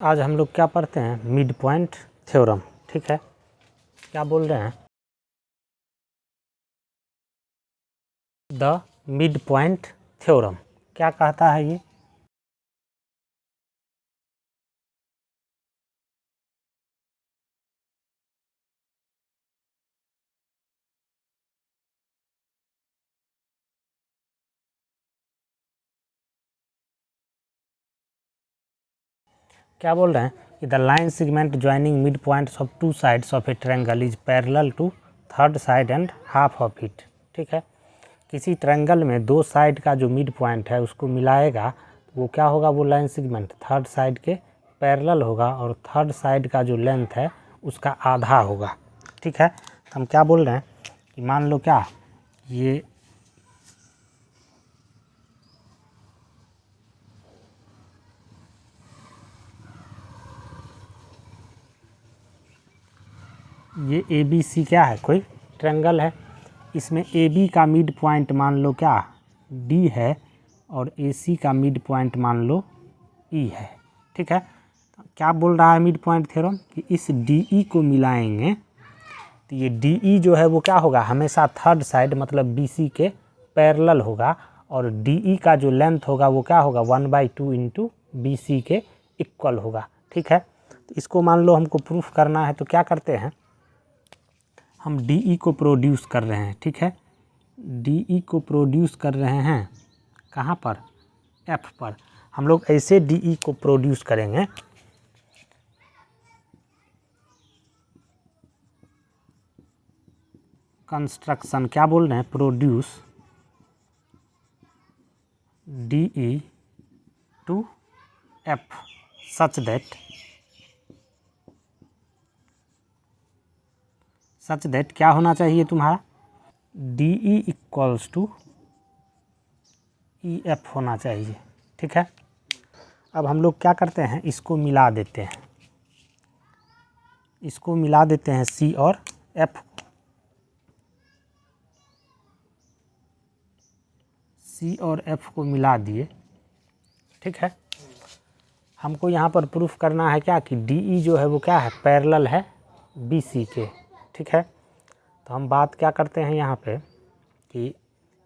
आज हम लोग क्या पढ़ते हैं, मिड पॉइंट थ्योरम। ठीक है, क्या बोल रहे हैं, द मिड पॉइंट थ्योरम क्या कहता है ये? क्या बोल रहे हैं कि the line segment joining mid points of two sides of a triangle is parallel to third side and half of it. ठीक है, किसी ट्रायंगल में दो साइड का जो मिड पॉइंट है उसको मिलाएगा तो वो क्या होगा, वो लाइन सेगमेंट थर्ड साइड के पैरेलल होगा और थर्ड साइड का जो लेंथ है उसका आधा होगा। ठीक है, हम क्या बोल रहे हैं कि मान लो क्या, ये ए बी सी क्या है, कोई ट्रायंगल है। इसमें ए बी का मिड पॉइंट मान लो क्या डी है और ए सी का मिड पॉइंट मान लो ई है। ठीक है, तो क्या बोल रहा है मिड पॉइंट थ्योरम कि इस डी ई को मिलाएंगे तो ये डी ई जो है वो क्या होगा, हमेशा थर्ड साइड मतलब बी सी के पैरेलल होगा और डी ई का जो लेंथ होगा वो क्या होगा 1/2 इंटू बी सी के इक्वल होगा। ठीक है, तो इसको मान लो हमको प्रूफ करना है तो क्या करते हैं, हम डी ई को प्रोड्यूस कर रहे हैं। ठीक है, डी ई को प्रोड्यूस कर रहे हैं कहाँ पर, एफ पर। हम लोग ऐसे डी ई को प्रोड्यूस करेंगे, कंस्ट्रक्शन क्या बोल रहे हैं, produce D E to F such that क्या होना चाहिए तुम्हारा, D E equals to E F होना चाहिए। ठीक है, अब हम लोग क्या करते हैं, इसको मिला देते हैं, इसको मिला देते हैं सी और एफ, सी और एफ को मिला दिए। ठीक है, हमको यहाँ पर प्रूफ करना है क्या कि डी ई जो है वो क्या है, पैरेलल है बी सी के। ठीक है, तो हम बात क्या करते हैं यहाँ पे कि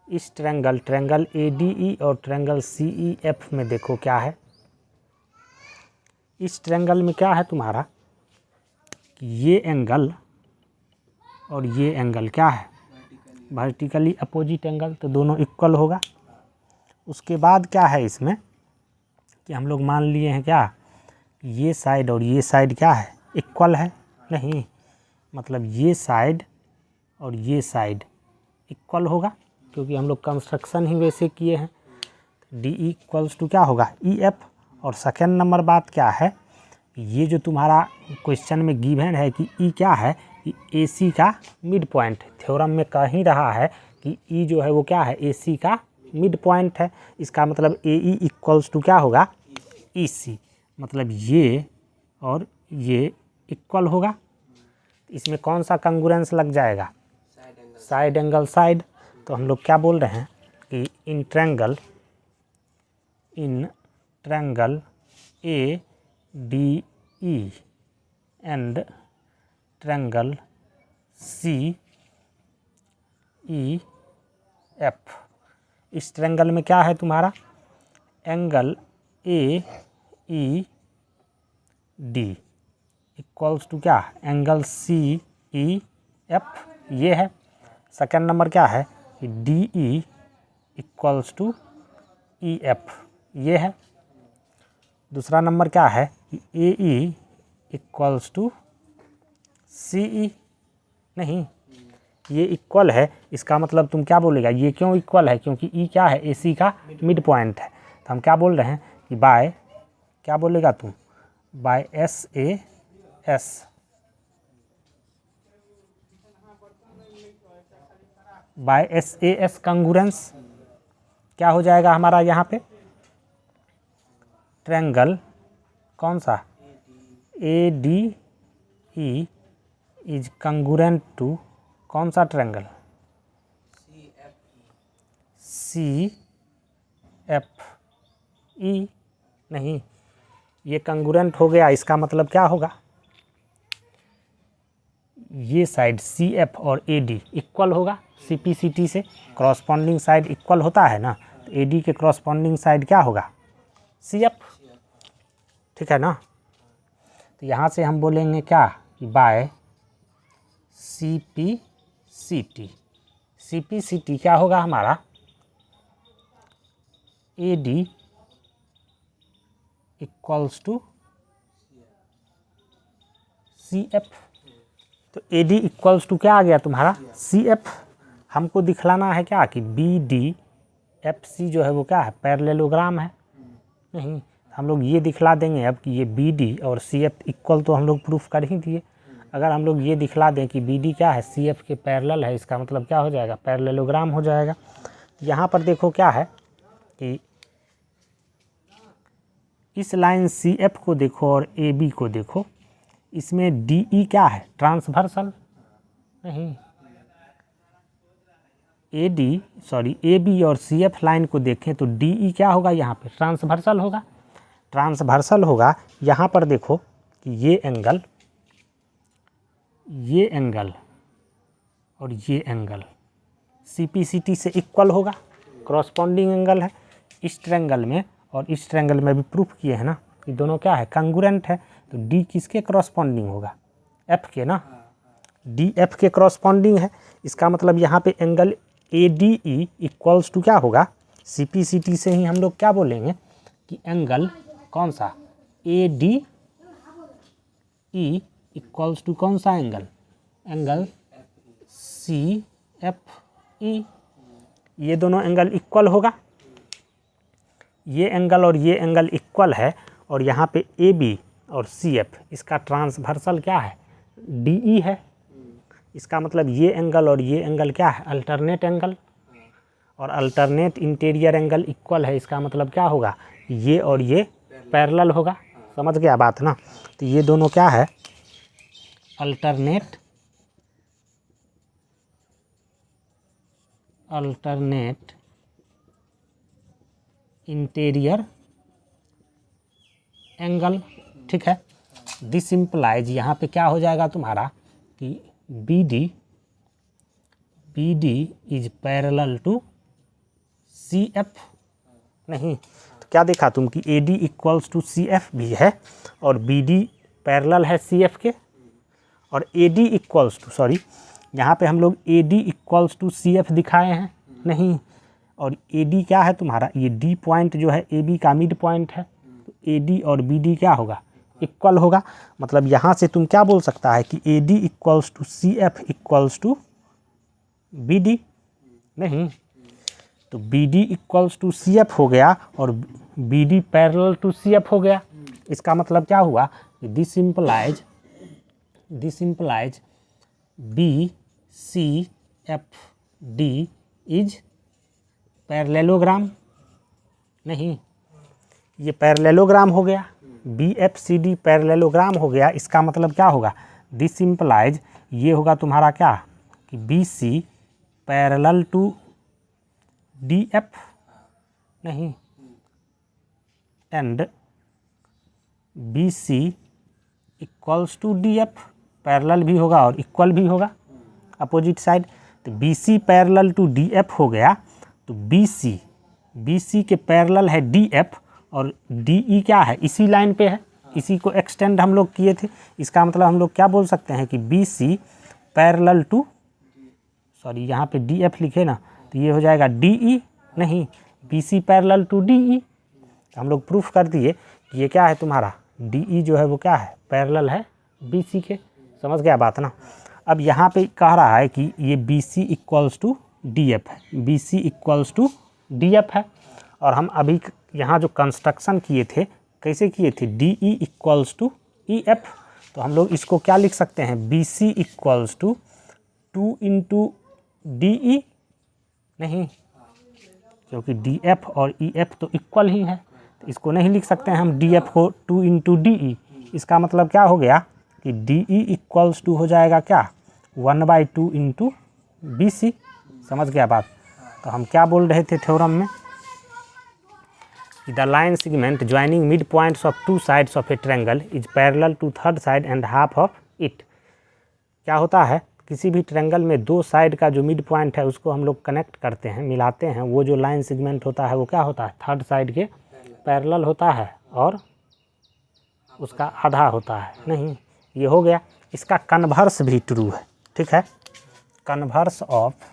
इस ट्रायंगल ए डी ई और ट्रायंगल सी ई एफ में देखो क्या है, इस ट्रायंगल में क्या है तुम्हारा कि ये एंगल और ये एंगल क्या है, वर्टिकली अपोजिट एंगल, तो दोनों इक्वल होगा। उसके बाद क्या है इसमें कि हम लोग मान लिए हैं क्या, ये साइड और ये साइड क्या है, इक्वल है, नहीं मतलब ये साइड और ये साइड इक्वल होगा क्योंकि हम लोग कंस्ट्रक्शन ही वैसे किए हैं। डी ई इक्वल्स टू क्या होगा, ई एफ। और सेकेंड नंबर बात क्या है, ये जो तुम्हारा क्वेश्चन में गिवन है कि ई क्या है, ए सी का मिड पॉइंट, थ्योरम में कह ही रहा है कि ई जो है वो क्या है, ए सी का मिड पॉइंट है। इसका मतलब ए ई इक्वल्स टू क्या होगा, ई सी, मतलब ये और ये इक्वल होगा। इसमें कौन सा कंग्रुएंस लग जाएगा, साइड एंगल साइड। तो हम लोग क्या बोल रहे हैं कि in triangle A D E and triangle C E F, इस ट्रायंगल में क्या है तुम्हारा, angle A E D equals to क्या, एंगल सी ई एफ, ये है। सेकेंड नंबर क्या है कि D E equals to E F, ये है। दूसरा नंबर क्या है कि ए ई इक्वल्स टू सी ई, नहीं ये इक्वल है, इसका मतलब तुम क्या बोलेगा, ये क्यों इक्वल है, क्योंकि ई क्या है, ए सी का मिड पॉइंट है। तो हम क्या बोल रहे हैं कि बाय, क्या बोलेगा तुम, by S A S, by S A S congruence क्या हो जाएगा हमारा यहाँ पे, ट्रायंगल कौन सा, A D E is congruent to कौन सा ट्रायंगल, सी एफ ई, नहीं ये कंग्रुएंट हो गया, इसका मतलब क्या होगा, ये साइड CF और AD इक्वल होगा CPCT से, क्रॉसपॉन्डिंग साइड इक्वल होता है ना, तो AD के क्रॉसपॉन्डिंग साइड क्या होगा, CF, ठीक है ना। तो यहाँ से हम बोलेंगे क्या कि बाय CPCT, CPCT क्या होगा हमारा, AD इक्वल्स टू CF। तो AD इक्वल्स टू क्या आ गया तुम्हारा, CF। हमको दिखलाना है क्या कि BDFC जो है वो क्या है, पैरेललोग्राम है, नहीं हम लोग ये दिखला देंगे अब कि ये BD और CF इक्वल, तो हम लोग प्रूफ कर ही दिए। अगर हम लोग ये दिखला दें कि BD क्या है, CF के पैरेलल है, इसका मतलब क्या हो जाएगा, पैरेललोग्राम हो जाएगा। यहाँ पर देखो क्या है कि इस लाइन CF को देखो और AB को देखो, इसमें DE क्या है, ट्रांसवर्सल, नहीं AB और CF लाइन को देखें तो DE क्या होगा, यहाँ पे ट्रांसवर्सल होगा, ट्रांसवर्सल होगा। यहाँ पर देखो कि ये एंगल और ये एंगल CPCT से इक्वल होगा, क्रॉसपॉन्डिंग एंगल है। इस ट्रायंगल में और इस ट्रायंगल में भी प्रूफ किए हैं ना कि दोनों क्या है, कंग्रुएंट है। तो D किसके क्रॉसपॉन्डिंग होगा, F के ना, D F के क्रॉसपॉन्डिंग है। इसका मतलब यहाँ पे एंगल ADE इक्वल्स टू क्या होगा, CPCT से ही हम लोग क्या बोलेंगे कि एंगल कौन सा, ADE इक्वल्स टू कौन सा एंगल, एंगल CFE। ये दोनों एंगल इक्वल होगा, ये एंगल और ये एंगल इक्वल है, और यहाँ पे AB और CF इसका ट्रांसवर्सल क्या है, DE है। इसका मतलब ये एंगल और ये एंगल क्या है, अल्टरनेट एंगल, और अल्टरनेट इंटीरियर एंगल इक्वल है। इसका मतलब क्या होगा, ये और ये पैरेलल होगा, समझ गया बात ना। तो ये दोनों क्या है, अल्टरनेट इंटीरियर एंगल, ठीक है। दिस इम्प्लाइज यहाँ पे क्या हो जाएगा तुम्हारा कि BD is parallel to CF, नहीं तो क्या देखा तुम कि AD इक्वल्स टू CF भी है, और BD पैरेलल है CF के, और AD इक्वल्स टू, सॉरी यहाँ पे हम लोग AD इक्वल्स टू CF दिखाए हैं, नहीं, और AD क्या है तुम्हारा, ये D पॉइंट जो है AB का मिड पॉइंट है, तो AD और BD क्या होगा, इक्वल होगा। मतलब यहाँ से तुम क्या बोल सकता है कि AD equals to CF equals to BD, नहीं तो BD इक्वल्स टू CF हो गया और BD पैरेलल टू CF हो गया। इसका मतलब क्या हुआ, this implies BCFD is parallelogram, नहीं ये पैरेललोग्राम हो गया, BFCD पैरेललोग्राम हो गया। इसका मतलब क्या होगा, दिस इम्प्लाइज ये होगा तुम्हारा क्या कि BC पैरेलल टू DF, नहीं and BC equals to DF, parallel भी होगा और इक्वल भी होगा अपोजिट साइड। तो BC पैरेलल टू DF हो गया, तो BC के पैरेलल है DF, और DE क्या है, इसी लाइन पे है, इसी को एक्सटेंड हम लोग किए थे। इसका मतलब हम लोग क्या बोल सकते हैं कि BC पैरेलल टू, सॉरी यहाँ पे DF लिखे ना, तो ये हो जाएगा DE, नहीं BC पैरेलल टू DE। हम लोग प्रूफ कर दिए कि ये क्या है तुम्हारा, DE जो है वो क्या है, पैरेलल है BC के, समझ गया बात ना। अब यहाँ पे कह रहा है कि ये BC इक्वल्स टू DF है, BC इक्वल्स टू DF है, और हम अभी यहाँ जो कंस्ट्रक्शन किए थे कैसे किए थे, DE इक्वल्स टू EF, तो हम लोग इसको क्या लिख सकते हैं, BC equals to 2 into DE, नहीं क्योंकि DF और EF तो इक्वल ही है, तो इसको नहीं लिख सकते हैं हम DF को 2 इंटू DE। इसका मतलब क्या हो गया कि DE इक्वल्स टू हो जाएगा क्या, 1/2 इंटू BC, समझ गया बात। तो हम क्या बोल रहे थे थ्योरम में the line segment joining mid points of two sides of a triangle is parallel to third side and half of it. क्या होता है, किसी भी ट्रायंगल में दो साइड का जो मिड पॉइंट है उसको हम लोग कनेक्ट करते हैं, मिलाते हैं, वो जो लाइन सेगमेंट होता है वो क्या होता है, थर्ड साइड के पैरेलल होता है और उसका आधा होता है। नहीं, ये हो गया। इसका कन्वर्स भी ट्रू है, ठीक है। कन्वर्स ऑफ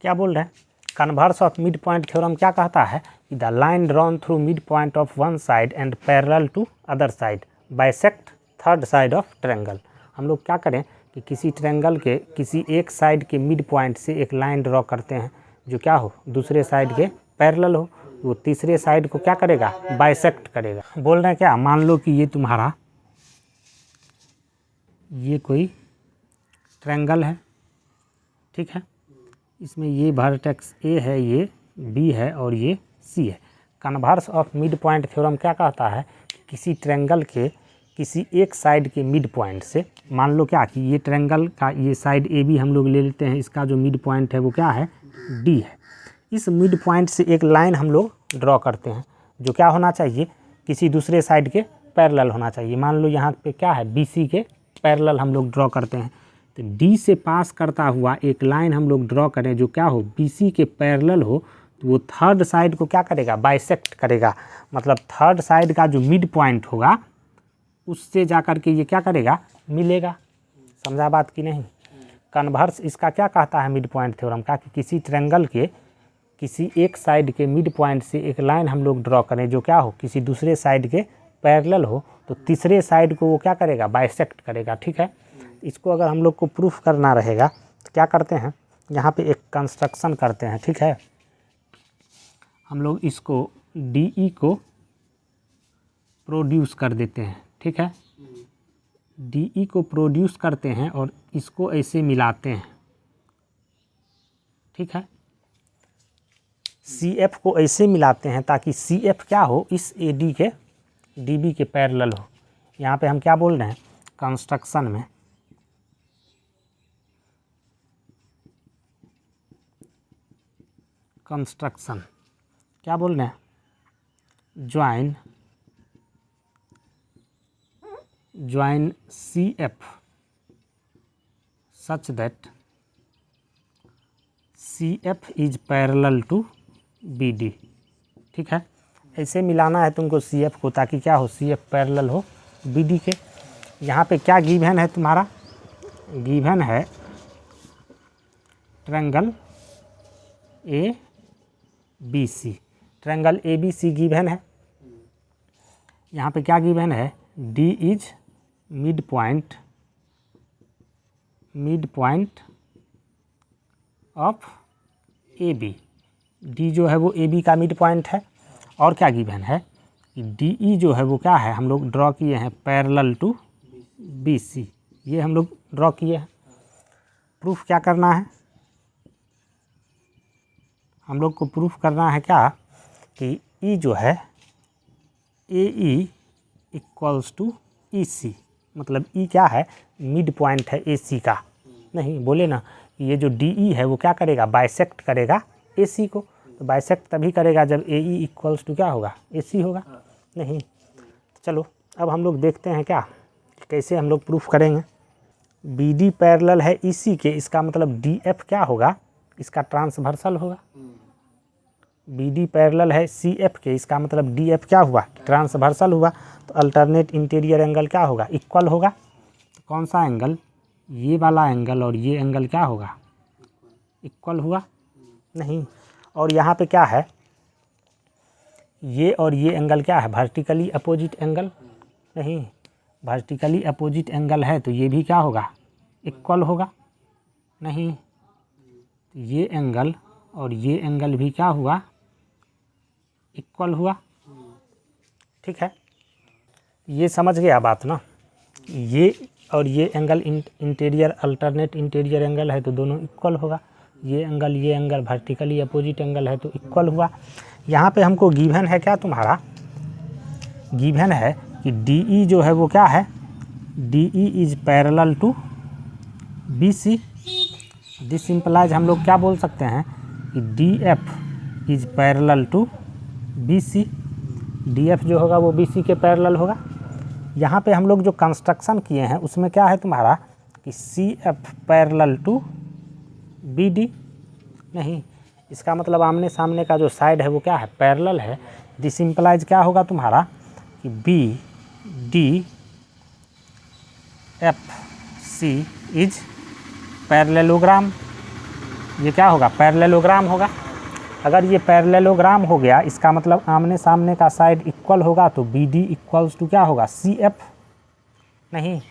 क्या बोल रहे हैं, converse of mid point theorem क्या कहता है कि the line drawn through mid point of one side and parallel to other side bisect third side of triangle. हम लोग क्या करें कि किसी ट्रायंगल के किसी एक साइड के मिड पॉइंट से एक लाइन ड्रॉ करते हैं जो क्या हो, दूसरे साइड के पैरेलल हो, वो तीसरे साइड को क्या करेगा, बाइसेक्ट करेगा। बोल रहे हैं क्या, मान लो कि ये तुम्हारा ये कोई ट्रायंगल है, ठीक है, इसमें ये वर्टेक्स ए है, ये बी है और ये सी है। Converse of mid point theorem क्या कहता है कि किसी ट्रायंगल के किसी एक साइड के मिड पॉइंट से, मान लो क्या कि ये ट्रायंगल का ये साइड ए बी हम लोग ले लेते हैं, इसका जो मिड पॉइंट है वो क्या है, डी है। इस मिड पॉइंट से एक लाइन हम लोग ड्रॉ करते हैं जो क्या होना चाहिए, किसी दूसरे साइड के पैरेलल होना चाहिए। मान लो यहाँ पे क्या है, बी सी के पैरेलल हम लोग ड्रॉ करते हैं, तो डी से पास करता हुआ एक लाइन हम लोग ड्रॉ करें जो क्या हो, बी सी के पैरेलल हो, तो वो थर्ड साइड को क्या करेगा, बाइसेक्ट करेगा। मतलब थर्ड साइड का जो मिड पॉइंट होगा उससे जा कर के ये क्या करेगा, मिलेगा। समझा बात की नहीं। कन्वर्स इसका क्या कहता है मिड पॉइंट थ्योरम का, कि किसी ट्रायंगल के किसी एक साइड के मिड पॉइंट से एक लाइन हम लोग ड्रॉ करें जो क्या हो, किसी दूसरे साइड के पैरेलल हो, तो तीसरे साइड को वो क्या करेगा, बाइसेक्ट करेगा, ठीक है। इसको अगर हम लोग को प्रूफ करना रहेगा तो क्या करते हैं, यहाँ पे एक कंस्ट्रक्शन करते हैं, ठीक है। हम लोग इसको डी ई को प्रोड्यूस कर देते हैं, ठीक है। डी ई को प्रोड्यूस करते हैं और इसको ऐसे मिलाते हैं, ठीक है। सी एफ को ऐसे मिलाते हैं ताकि सी एफ क्या हो, इस ए डी के डी बी के पैरेलल हो। यहाँ पे हम क्या बोल रहे हैं, कंस्ट्रक्शन में कंस्ट्रक्शन क्या बोल रहे हैं, join C F such that C F is parallel to B D, ठीक है। ऐसे मिलाना है तुमको सी एफ को ताकि क्या हो, सी एफ पैरेलल हो बी डी के। यहाँ पे क्या गिवन है तुम्हारा, गिवन है triangle A B C, triangle A B C given है। यहाँ पे क्या गिवन है, D is mid point of A B, D जो है वो ए बी का मिड पॉइंट है। और क्या गिवन है कि डी ई जो है वो क्या है, हम लोग ड्रॉ किए हैं पैरेलल टू बी सी, ये हम लोग ड्रॉ किए हैं। प्रूफ क्या करना है, हम लोग को प्रूफ करना है क्या कि ई जो है ए ई इक्वल्स टू ई सी, मतलब ई क्या है, मिड पॉइंट है ए सी का। नहीं, बोले ना ये जो डी ई है वो क्या करेगा, बाइसेक्ट करेगा ए सी को। तो बाइसेक्ट तभी करेगा जब ए ई इक्वल्स टू क्या होगा, ए सी होगा। नहीं, चलो अब हम लोग देखते हैं क्या कैसे हम लोग प्रूफ करेंगे। बी डी पैरेलल है ई सी के, इसका मतलब डी एफ क्या होगा, इसका ट्रांसवर्सल होगा। बी डी पैरेलल है सी एफ के, इसका मतलब डी एफ क्या हुआ, ट्रांसवर्सल हुआ। तो अल्टरनेट इंटीरियर एंगल क्या होगा, इक्वल होगा। तो कौन सा एंगल, ये वाला एंगल और ये एंगल क्या होगा, इक्वल हुआ। नहीं, और यहाँ पे क्या है, ये और ये एंगल क्या है, वर्टिकली अपोजिट एंगल। नहीं, वर्टिकली अपोजिट एंगल है तो ये भी क्या होगा, इक्वल होगा। नहीं, ये एंगल और ये एंगल भी क्या हुआ, इक्वल हुआ, ठीक है। ये समझ गया बात ना, ये और ये angle interior alternate interior angle है तो दोनों इक्वल होगा। ये एंगल वर्टिकली अपोजिट एंगल है तो इक्वल हुआ। यहाँ पे हमको गिवन है क्या तुम्हारा, गिवन है कि DE जो है वो क्या है, DE is parallel to BC। This implies हम लोग क्या बोल सकते हैं कि DF is parallel to BC। DF जो होगा वो BC के पैरेलल होगा। यहाँ पे हम लोग जो कंस्ट्रक्शन किए हैं उसमें क्या है तुम्हारा कि CF पैरेलल टू BD, नहीं, इसका मतलब आमने सामने का जो साइड है वो क्या है, पैरेलल है। दिस इम्प्लाइज क्या होगा तुम्हारा कि BDFC इज पैरेललोग्राम। ये क्या होगा, पैरेललोग्राम होगा। अगर ये पैरेललोग्राम हो गया इसका मतलब आमने सामने का साइड इक्वल होगा तो BD इक्वल्स टू क्या होगा, CF, नहीं,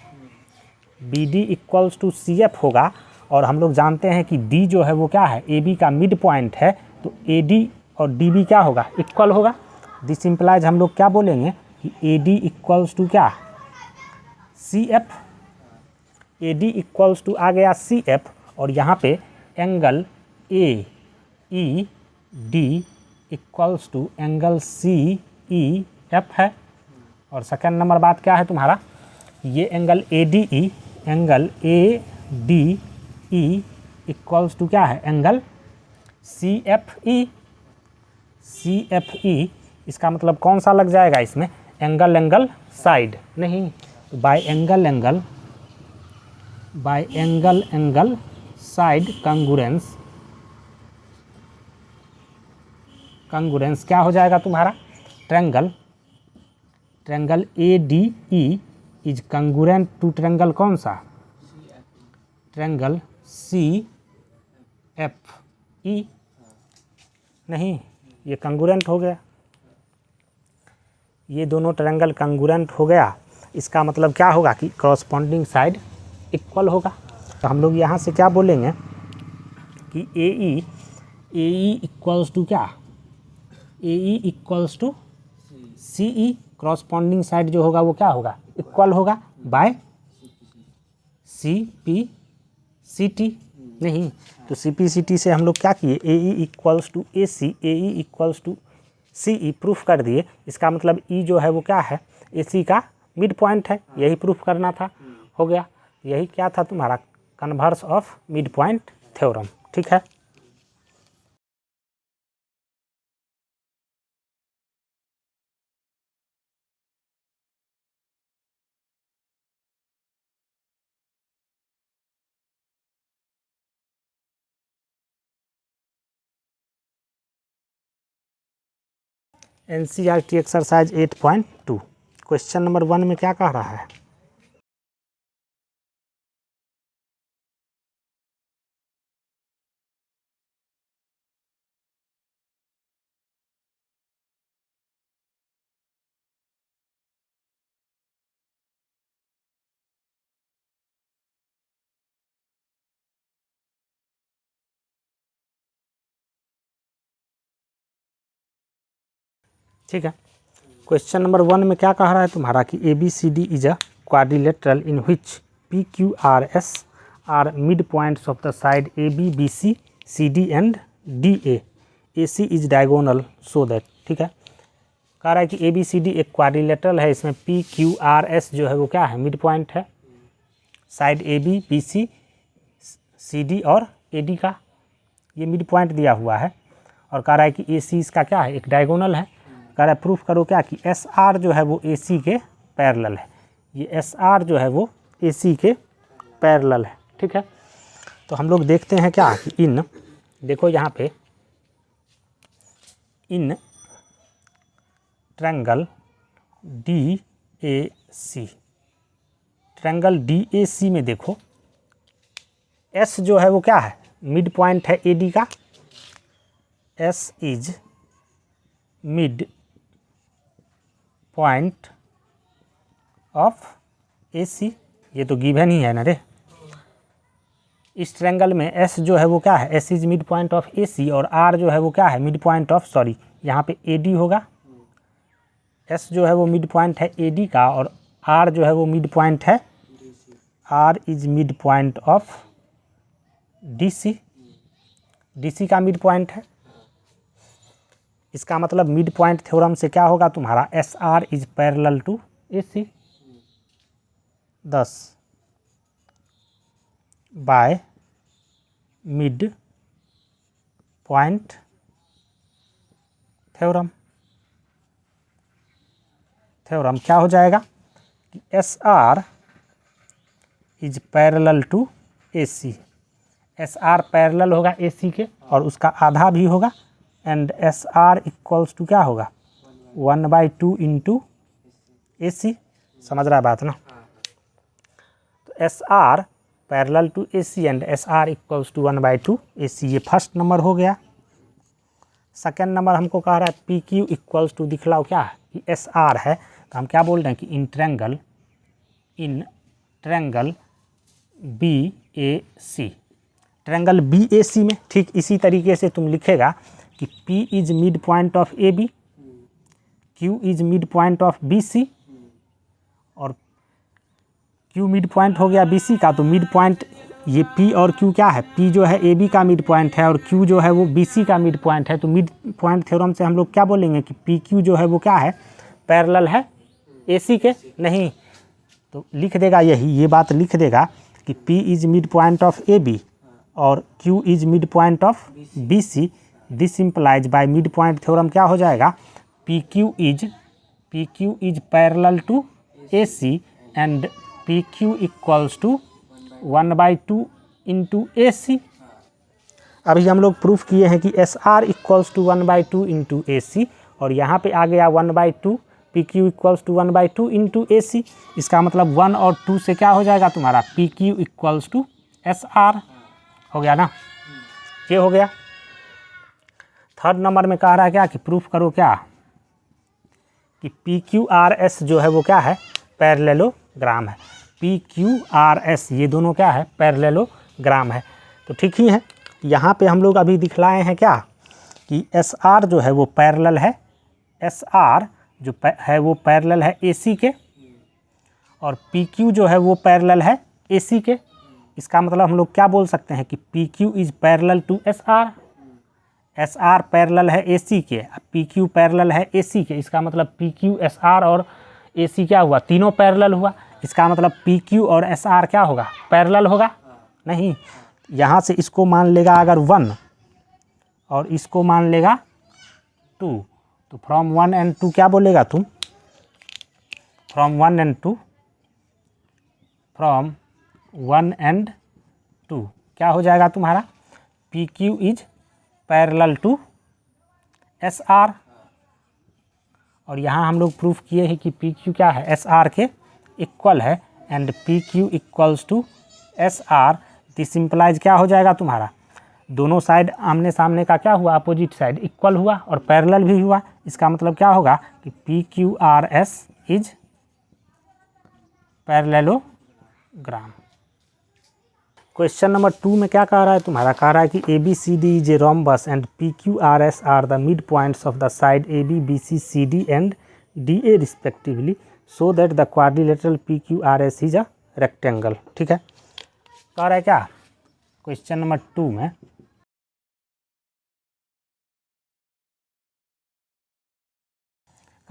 BD इक्वल्स टू CF होगा। और हम लोग जानते हैं कि D जो है वो क्या है, AB का मिड पॉइंट है, तो AD और DB क्या होगा, इक्वल होगा। दिस इम्प्लाइज हम लोग क्या बोलेंगे कि AD इक्वल्स टू क्या, CF। AD इक्वल्स टू आ गया CF, और यहाँ पे angle AED equals to angle CEF है। और सेकेंड नंबर बात क्या है तुम्हारा, ये एंगल ADE इक्वल्स टू क्या है, एंगल CFE। इसका मतलब कौन सा लग जाएगा इसमें, एंगल साइड, नहीं, तो बाय एंगल साइड कंगुरेंस क्या हो जाएगा तुम्हारा, triangle ADE is congruent to triangle कौन सा, ट्रायंगल CFE, नहीं, ये कंगुरेंट हो गया, ये दोनों ट्रायंगल कंगुरेंट हो गया। इसका मतलब क्या होगा कि कॉरस्पॉन्डिंग साइड इक्वल होगा। तो हम लोग यहाँ से क्या बोलेंगे कि AE इक्वल्स टू क्या, AE equals to CE। Corresponding side जो होगा वो क्या होगा, इक्वल होगा बाय CPCT, नहीं, तो CPCT से हम लोग क्या किए, AE equals to AC, AE equals to CE proof कर दिए। इसका मतलब E जो है वो क्या है, AC का मिड पॉइंट है, यही प्रूफ करना था, हो गया। यही क्या था तुम्हारा, converse of mid point theorem, ठीक है। NCERT एक्सरसाइज 8.2 क्वेश्चन नंबर 1 में क्या कह रहा है, ठीक है। क्वेश्चन नंबर 1 में क्या कह रहा है तुम्हारा कि ABCD is a quadrilateral in which PQRS are mid points of the side AB BC CD and DA, AC is diagonal so that, ठीक है। कह रहा है कि ABCD एक क्वाड्रिलेटरल है, इसमें PQRS जो है वो क्या है, मिड पॉइंट है, साइड AB BC CD और AD का ये मिड पॉइंट दिया हुआ है। और कह रहा है कि AC इसका क्या है, एक डायगोनल है। कह रहा है प्रूफ करो क्या कि SR जो है वो AC के पैरेलल है, ये SR जो है वो AC के पैरेलल है, ठीक है। तो हम लोग देखते हैं क्या कि इन, देखो यहाँ पे इन ट्रायंगल DAC में देखो S जो है वो क्या है, मिड पॉइंट है AD का, S is mid point of AC, ये तो गिवन ही है ना रे। इस ट्रायंगल में S जो है वो क्या है, S is mid point of AC, और R जो है वो क्या है, मिड पॉइंट ऑफ, सॉरी यहाँ पे AD होगा, S जो है वो मिड पॉइंट है AD का, और R जो है वो मिड पॉइंट है, R is mid point of DC, DC का मिड पॉइंट है। इसका मतलब मिड पॉइंट थ्योरम से क्या होगा तुम्हारा, SR is parallel to AC। 10 by mid point theorem क्या हो जाएगा कि SR is parallel to AC। SR parallel होगा AC के और उसका आधा भी होगा, एंड SR इक्वल्स टू क्या होगा, 1/2 इंटू AC। समझ रहा है बात ना। तो SR parallel to AC and SR equals to 1/2 AC, ये फर्स्ट नंबर हो गया। सेकेंड नंबर हमको कह रहा है PQ इक्वल्स टू, दिखलाओ क्या है कि SR है, तो हम क्या बोल रहे हैं कि in triangle BAC, triangle BAC में ठीक इसी तरीके से तुम लिखेगा कि P is mid point of AB, Q is mid point of BC, और Q मिड पॉइंट हो गया BC का, तो मिड पॉइंट ये P और Q क्या है, P जो है AB का मिड पॉइंट है और Q जो है वो BC का मिड पॉइंट है। तो मिड पॉइंट थ्योरम से हम लोग क्या बोलेंगे कि PQ जो है वो क्या है, पैरेलल है AC के, नहीं तो लिख देगा यही, ये बात लिख देगा कि P is mid point of AB और Q is mid point of BC। This implies by mid point theorem क्या हो जाएगा, PQ is parallel to AC and PQ equals to 1/2 into AC। अभी हम लोग प्रूफ किए हैं कि SR equals to 1/2 into AC, और यहाँ पे आ गया 1/2, PQ equals to 1/2 into AC। इसका मतलब 1 और 2 से क्या हो जाएगा तुम्हारा, PQ इक्वल्स टू SR हो गया ना, ये हो गया। थर्ड नंबर में कह रहा है क्या कि प्रूफ करो क्या कि PQRS जो है वो क्या है, पैरेललोग्राम है। PQRS ये दोनों क्या है, पैरेललोग्राम है। तो ठीक ही है, यहाँ पे हम लोग अभी दिखलाए हैं क्या कि SR जो है वो पैरेलल है, SR जो है वो पैरेलल है AC के, और PQ जो है वो पैरेलल है AC के। इसका मतलब हम लोग क्या बोल सकते हैं कि PQ is parallel to SR। SR parallel है AC के, PQ पैरेलल है AC के। इसका मतलब PQ SR और AC क्या हुआ, तीनों पैरेलल हुआ। इसका मतलब PQ और SR क्या होगा, पैरेलल होगा नहीं। यहाँ से इसको मान लेगा अगर 1 और इसको मान लेगा 2, तो फ्रॉम 1 एंड 2 क्या बोलेगा तुम, फ्रॉम 1 एंड 2 क्या हो जाएगा तुम्हारा, PQ is parallel to SR। और यहाँ हम लोग प्रूफ किए हैं कि PQ क्या है, SR के इक्वल है, and PQ equals to SR। This implies क्या हो जाएगा तुम्हारा, दोनों साइड आमने सामने का क्या हुआ, अपोजिट साइड इक्वल हुआ और पैरेलल भी हुआ। इसका मतलब क्या होगा कि PQRS is parallelogram. Question number 2 में क्या कह रहा है तुम्हारा, कह रहा है कि ABCD is a rhombus and PQRS are the mid points of the side AB BC CD and DA respectively, so that the quadrilateral PQRS is a rectangle. ठीक है, कह रहा है क्या क्वेश्चन नंबर 2 में,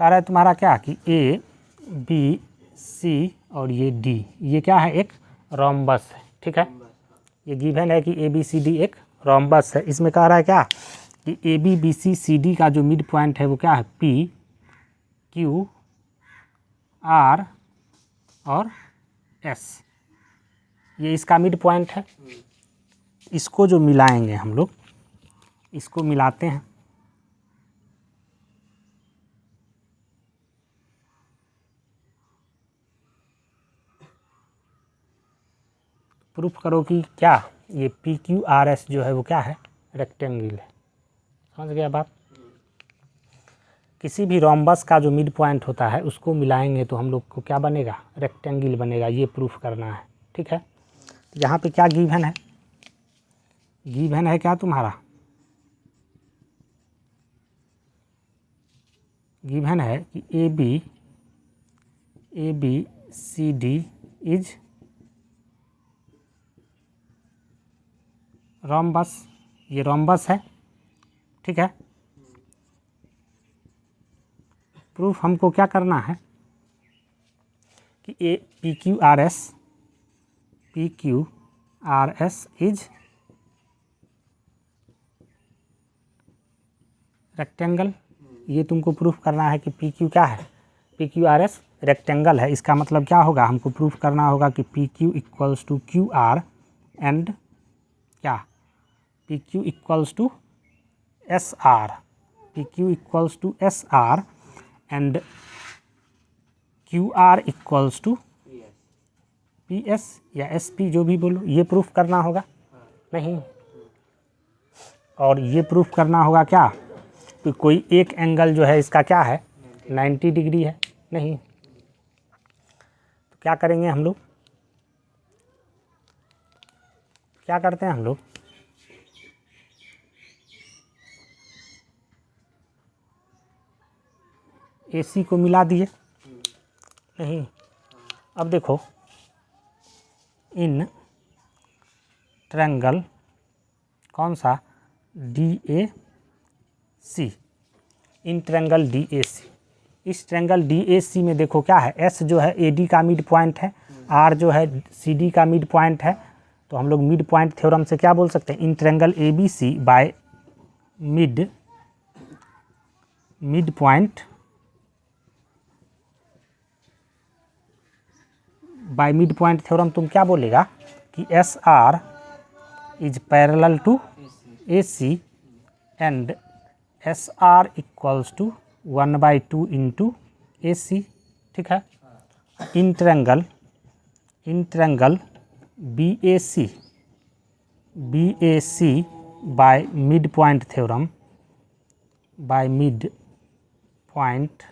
कह रहा है तुम्हारा क्या कि A B C और ये D, ये क्या है, एक रोम्बस है। ठीक है, ये गिवन है कि ABCD एक रोम्बस है। इसमें कह रहा है क्या कि AB BC CD का जो मिड पॉइंट है वो क्या है, P Q R और S, ये इसका मिड पॉइंट है। इसको जो मिलाएंगे हम लोग, इसको मिलाते हैं, प्रूफ करो कि क्या ये PQRS जो है वो क्या है, रेक्टेंगल है। समझ गया बात। किसी भी रोम्बस का जो मिड पॉइंट होता है उसको मिलाएंगे तो हम लोग को क्या बनेगा, रेक्टेंगल बनेगा। ये प्रूफ करना है। ठीक है, यहाँ पे क्या गिवन है, गिवन है क्या तुम्हारा, गिवन है कि ABCD इज रोम्बस। ये रोम्बस है, ठीक है। प्रूफ हमको क्या करना है कि A P Q R S is rectangle. ये तुमको प्रूफ करना है कि पी क्यू क्या है, P Q R S rectangle है। इसका मतलब क्या होगा, हमको प्रूफ करना होगा कि P Q equals to Q R and क्या, P Q equals to S R, P Q equals to S R and Q R equals to P S या एस पी, जो भी बोलो, ये प्रूफ करना होगा। नहीं, और ये प्रूफ करना होगा क्या कि कोई एक एंगल जो है इसका क्या है 90 डिग्री है। नहीं, तो क्या करेंगे हम लोग, क्या करते हैं हम लोग, AC को मिला दिए। नहीं, अब देखो, इन ट्रायंगल कौन सा DAC, इन ट्रायंगल DAC, इस ट्रायंगल DAC में देखो क्या है, S जो है AD का मिड पॉइंट है, R जो है CD का मिड पॉइंट है। तो हम लोग मिड पॉइंट थ्योरम से क्या बोल सकते हैं, in triangle ABC by mid point by mid point theorem तुम क्या बोलेगा कि SR is parallel to AC and SR equals to 1/2 into AC, ठीक है। In triangle BAC by mid point theorem, by mid point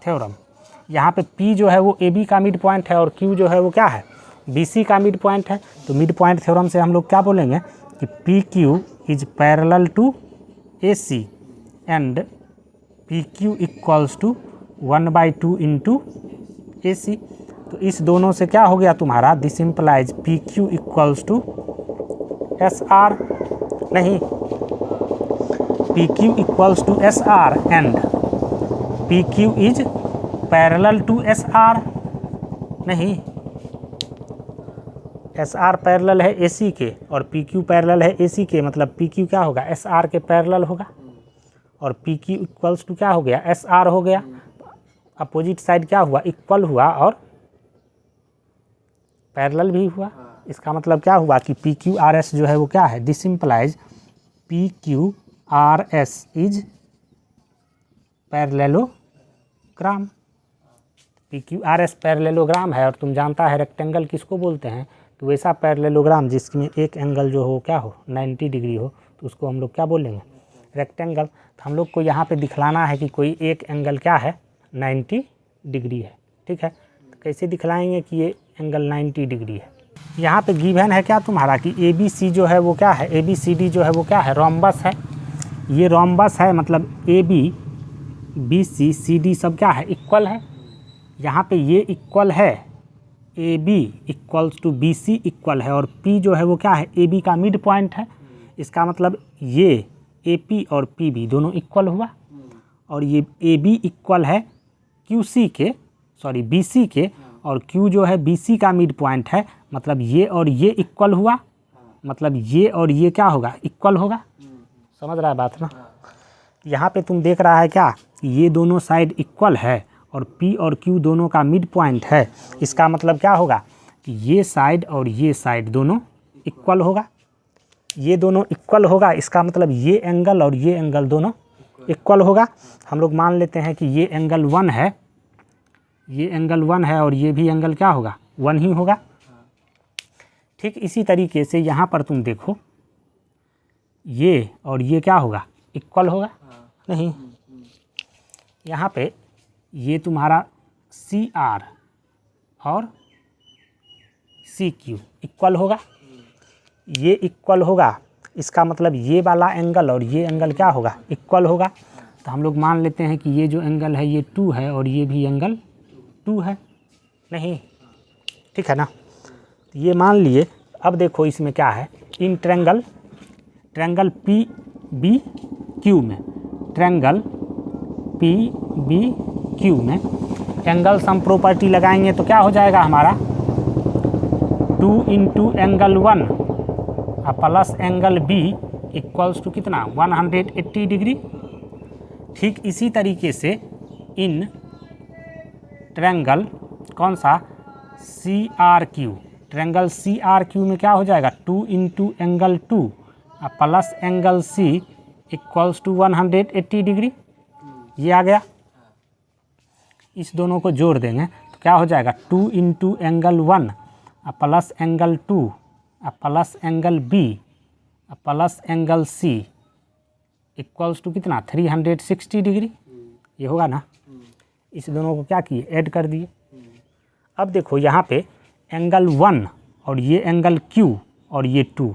theorem, यहाँ पे P जो है वो AB का मिड पॉइंट है और Q जो है वो क्या है BC का मिड पॉइंट है। तो मिड पॉइंट थ्योरम से हम लोग क्या बोलेंगे कि PQ is parallel to AC and PQ equals to 1/2 into AC। तो इस दोनों से क्या हो गया तुम्हारा, this implies PQ equals to SR। नहीं, PQ equals to SR and PQ is parallel to SR। नहीं, SR पैरेलल है AC के और PQ पैरेलल है AC के, मतलब PQ क्या होगा SR के पैरेलल होगा और PQ इक्वल्स टू क्या हो गया SR हो गया। अपोजिट साइड क्या हुआ, इक्वल हुआ और पैरेलल भी हुआ। इसका मतलब क्या हुआ कि PQRS जो है वो क्या है, this implies PQRS is parallelogram. PQRS parallelogram है और तुम जानता है रेक्टेंगल किसको बोलते हैं, तो वैसा पैरेललोग्राम जिसमें एक एंगल जो हो क्या हो 90 डिग्री हो, तो उसको हम लोग क्या बोलेंगे रेक्टेंगल। तो हम लोग को यहाँ पे दिखलाना है कि कोई एक एंगल क्या है 90 डिग्री है, ठीक है। तो कैसे दिखलाएंगे कि ये एंगल 90 डिग्री है। यहाँ पे गिवन है क्या तुम्हारा कि ABC जो है वो क्या है, ABCD जो है वो क्या है रोम्बस है। ये रोम्बस है, मतलब AB BC CD सब क्या है इक्वल है। यहाँ पे ये इक्वल है, AB equals to BC equal है और P जो है वो क्या है AB का मिड पॉइंट है। इसका मतलब ये AP और PB दोनों इक्वल हुआ और ये AB इक्वल है BC के और Q जो है BC का मिड पॉइंट है, मतलब ये और ये इक्वल हुआ, मतलब ये और ये क्या होगा इक्वल होगा। समझ रहा है बात ना। यहाँ पे तुम देख रहा है क्या, ये दोनों साइड इक्वल है और P और Q दोनों का मिड पॉइंट है। इसका मतलब क्या होगा कि ये साइड और ये साइड दोनों इक्वल होगा, ये दोनों इक्वल होगा। इसका मतलब ये एंगल और ये एंगल दोनों इक्वल होगा। हम लोग मान लेते हैं कि ये एंगल 1 है, ये एंगल 1 है और ये भी एंगल क्या होगा 1 ही होगा। ठीक इसी तरीके से यहाँ पर तुम देखो, ये और ये क्या होगा इक्वल होगा। नहीं, यहाँ पे ये तुम्हारा CR और CQ इक्वल होगा, ये इक्वल होगा। इसका मतलब ये वाला एंगल और ये एंगल क्या होगा इक्वल होगा। तो हम लोग मान लेते हैं कि ये जो एंगल है ये 2 है और ये भी एंगल 2 है। नहीं, ठीक है ना। तो ये मान लिए। अब देखो इसमें क्या है, in triangle P B Q में, ट्रैंगल पी बी क्यू में एंगल सम प्रॉपर्टी लगाएंगे तो क्या हो जाएगा हमारा, 2 into angle 1 plus angle B equals to कितना, 180 डिग्री। ठीक इसी तरीके से इन ट्रैंगल कौन सा, C R Q, triangle C R Q में क्या हो जाएगा, 2 into angle 2 plus angle C equals to 180 degree. ये आ गया। इस दोनों को जोड़ देंगे तो क्या हो जाएगा, 2 into angle 1 plus angle 2 plus angle B plus angle C equals to कितना, 360 डिग्री। ये होगा ना। इस दोनों को क्या किए, ऐड कर दिए। अब देखो यहाँ पे एंगल 1 और ये एंगल Q और ये 2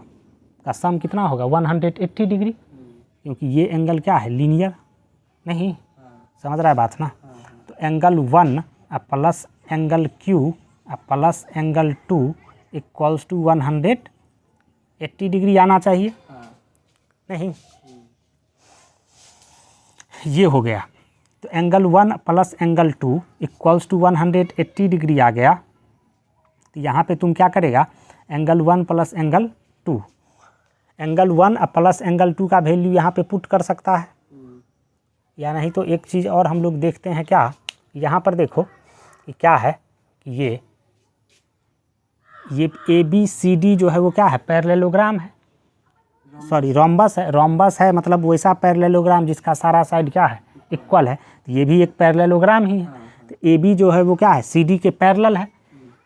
का सम कितना होगा, 180 डिग्री, क्योंकि ये एंगल क्या है, लीनियर नहीं, समझ रहा है बात ना। तो angle 1 plus angle Q plus angle 2 equals to 180 degree आना चाहिए नहीं। ये हो गया। तो angle 1 plus angle 2 equals to 180 degree आ गया। तो यहाँ पे तुम क्या करेगा, angle 1 plus angle 2, angle 1 plus angle 2 का वैल्यू यहाँ पे पुट कर सकता है, या नहीं तो एक चीज़ और हम लोग देखते हैं क्या, यहाँ पर देखो कि क्या है कि ये ए बी सी डी जो है वो क्या है, पैरेललोग्राम है, सॉरी रोम्बस है। रोम्बस है मतलब वैसा पैरेललोग्राम जिसका सारा साइड क्या है, इक्वल है। तो ये भी एक पैरेललोग्राम ही है। तो ए बी जो है वो क्या है, सी डी के पैरेलल है।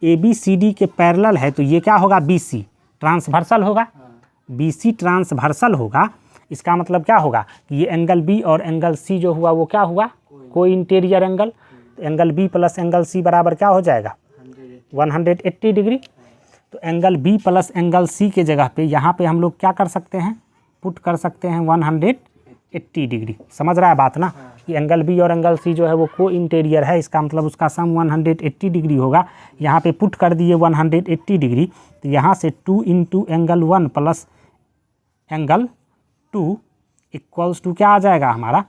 ए बी सी डी के पैरेलल है तो ये क्या होगा, बी सी ट्रांसवर्सल होगा। बी सी ट्रांसवर्सल होगा, इसका मतलब क्या होगा कि ये एंगल बी और एंगल सी जो हुआ वो क्या हुआ, कोई इंटीरियर एंगल। तो angle B plus angle C बराबर क्या हो जाएगा, 180 डिग्री। तो angle B plus angle C के जगह पे यहाँ पे हम लोग क्या कर सकते हैं, पुट कर सकते हैं 180 डिग्री। समझ रहा है बात ना, कि एंगल बी और एंगल सी जो है वो को इंटीरियर है, इसका मतलब उसका सम 180 डिग्री होगा। यहाँ पे पुट कर दिए 180 डिग्री। तो यहाँ से 2 into angle 1 plus angle 2 equals to क्या आ जाएगा हमारा,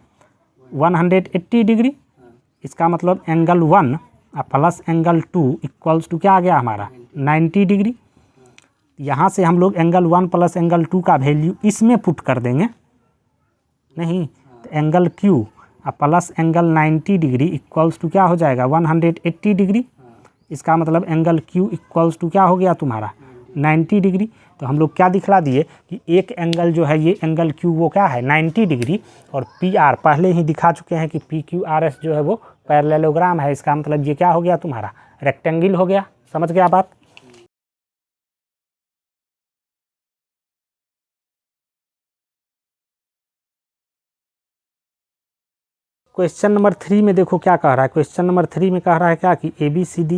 180 डिग्री। इसका मतलब angle 1 plus angle 2 equals to क्या आ गया हमारा, 90 डिग्री। यहाँ से हम लोग एंगल 1 प्लस एंगल 2 का वैल्यू इसमें पुट कर देंगे नहीं। तो angle Q plus angle 90 degree equals to क्या हो जाएगा, 180 डिग्री। इसका मतलब एंगल Q इक्वल्स टू क्या हो गया तुम्हारा, 90 डिग्री। तो हम लोग क्या दिखला दिए कि एक एंगल जो है ये एंगल Q वो क्या है, 90 डिग्री। और PR पहले ही दिखा चुके हैं कि PQRS जो है वो पैरेललोग्राम है। इसका मतलब ये क्या हो गया तुम्हारा, रेक्टेंगल हो गया। समझ गया बात। क्वेश्चन नंबर 3 में देखो क्या कह रहा है। क्वेश्चन नंबर 3 में कह रहा है क्या कि ABCD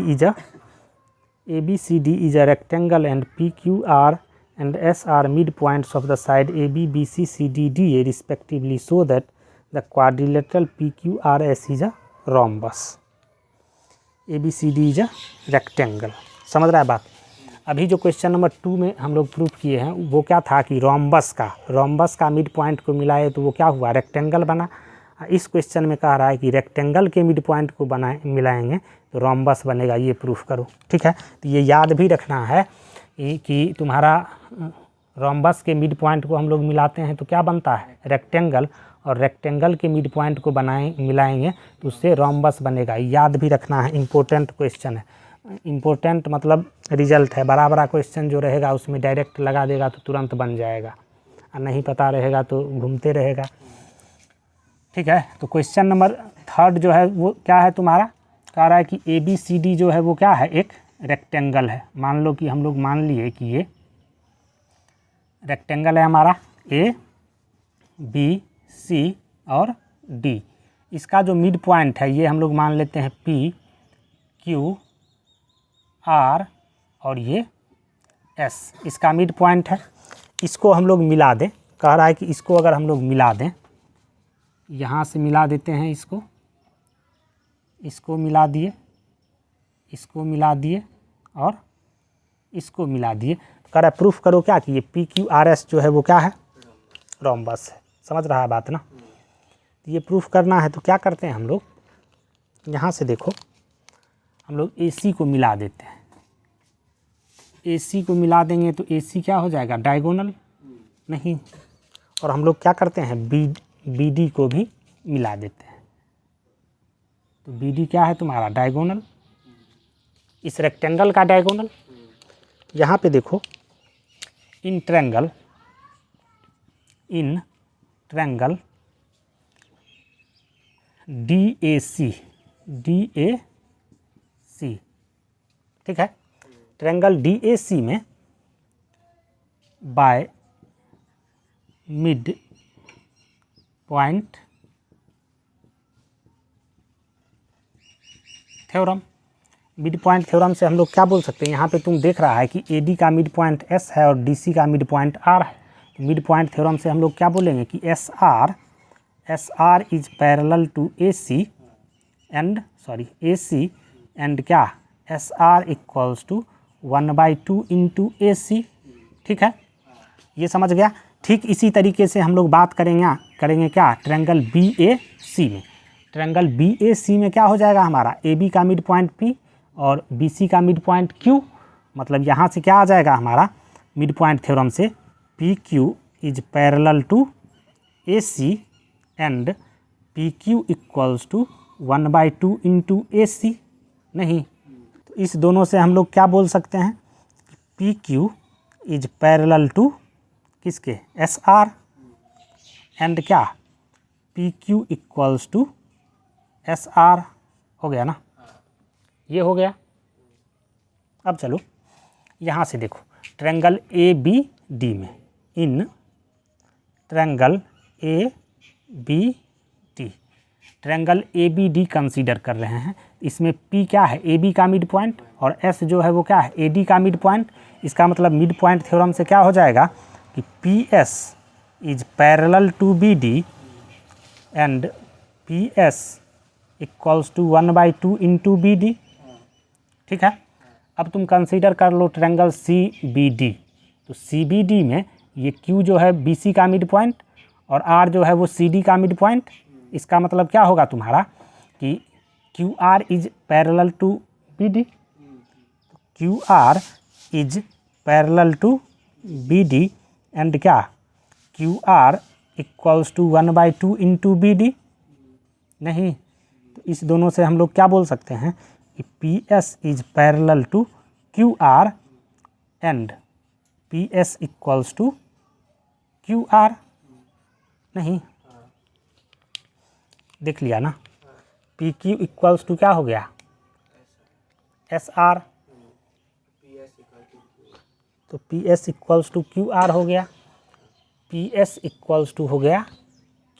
is a rectangle and PQR and S are midpoints of the side AB, BC, CD, DA respectively, so that the quadrilateral PQRS is a rhombus. ABCD is a rectangle. समझ रहा है बात। अभी जो क्वेश्चन नंबर 2 में हम लोग proof किए हैं वो क्या था कि रोम्बस का मिड पॉइंट को मिलाए तो वो क्या हुआ, रेक्टेंगल बना। इस क्वेश्चन में कह रहा है कि रेक्टेंगल के मिड पॉइंट को मिलाएंगे तो रोम्बस बनेगा। ये प्रूफ करो, ठीक है। तो ये याद भी रखना है कि तुम्हारा रोम्बस के मिड पॉइंट को हम लोग मिलाते हैं तो क्या बनता है, रेक्टेंगल। और रेक्टेंगल के मिड पॉइंट को मिलाएंगे तो उससे रोम्बस बनेगा। याद भी रखना है, इम्पोर्टेंट क्वेश्चन है। इम्पोर्टेंट मतलब रिजल्ट है। बड़ा बड़ा क्वेश्चन जो रहेगा उसमें डायरेक्ट लगा देगा तो तुरंत बन जाएगा, और नहीं पता रहेगा तो घूमते रहेगा, ठीक है। तो क्वेश्चन नंबर 3 जो है वो क्या है तुम्हारा, कह रहा है कि ABCD जो है वो क्या है, एक रेक्टेंगल है। मान लो कि हम लोग मान लिए कि ये रेक्टेंगल है हमारा ABC और D। इसका जो मिड पॉइंट है ये हम लोग मान लेते हैं PQR और ये S इसका मिड पॉइंट है। इसको हम लोग मिला दें, कह रहा है कि इसको अगर हम लोग मिला दें, यहाँ से मिला देते हैं इसको मिला दिए, इसको मिला दिए और इसको मिला दिए। तो कह रहा है प्रूफ करो क्या कि ये PQRS जो है वो क्या है, रोम्बस है। समझ रहा है बात ना। ये प्रूफ करना है तो क्या करते हैं हम लोग, यहाँ से देखो हम लोग AC को मिला देते हैं। AC को मिला देंगे तो AC क्या हो जाएगा, डायगोनल नहीं। और हम लोग क्या करते हैं, BD को भी मिला देते हैं। तो BD क्या है तुम्हारा, डायगोनल, इस रेक्टेंगल का डायगोनल। यहाँ पे देखो इन ट्रायंगल DAC, ठीक है। ट्रायंगल DAC में bye mid point theorem, mid point theorem से हम लोग क्या बोल सकते हैं, यहाँ पे तुम देख रहा है कि AD का मिड पॉइंट S है और DC का मिड पॉइंट R है। तो मिड पॉइंट थ्योरम से हम लोग क्या बोलेंगे कि SR is parallel to AC and क्या, SR equals to 1/2 into AC, ठीक है। ये समझ गया। ठीक इसी तरीके से हम लोग बात करेंगे क्या, ट्रायंगल BAC में। ट्रायंगल BAC में क्या हो जाएगा हमारा, AB का मिड पॉइंट P और BC का मिड पॉइंट Q। मतलब यहाँ से क्या आ जाएगा हमारा, मिड पॉइंट थ्योरम से PQ is parallel to AC and PQ equals to 1/2 into AC नहीं। तो इस दोनों से हम लोग क्या बोल सकते हैं, PQ इज पैरेलल टू किसके, SR एंड क्या, PQ इक्वल्स टू SR। हो गया ना, ये हो गया। अब चलो यहाँ से देखो ट्रायंगल ABD में, in triangle ABD, triangle ABD consider कर रहे हैं। इसमें P क्या है, AB का मिड पॉइंट, और S जो है वो क्या है, AD का मिड पॉइंट। इसका मतलब मिड पॉइंट थ्योरम से क्या हो जाएगा कि PS is parallel to BD and PS equals to 1/2 into BD, ठीक है। अब तुम कंसीडर कर लो ट्रायंगल CBD। तो CBD में ये Q जो है BC का मिड पॉइंट और R जो है वो CD का मिड पॉइंट। इसका मतलब क्या होगा तुम्हारा कि QR is parallel to BD, QR is parallel to BD and क्या, QR equals to 1/2 into BD नहीं। तो इस दोनों से हम लोग क्या बोल सकते हैं कि PS is parallel to QR and PS equals to QR नहीं। देख लिया ना, PQ इक्वल्स टू क्या हो गया, SR। तो PS इक्वल्स टू QR हो गया, PS इक्वल्स टू हो गया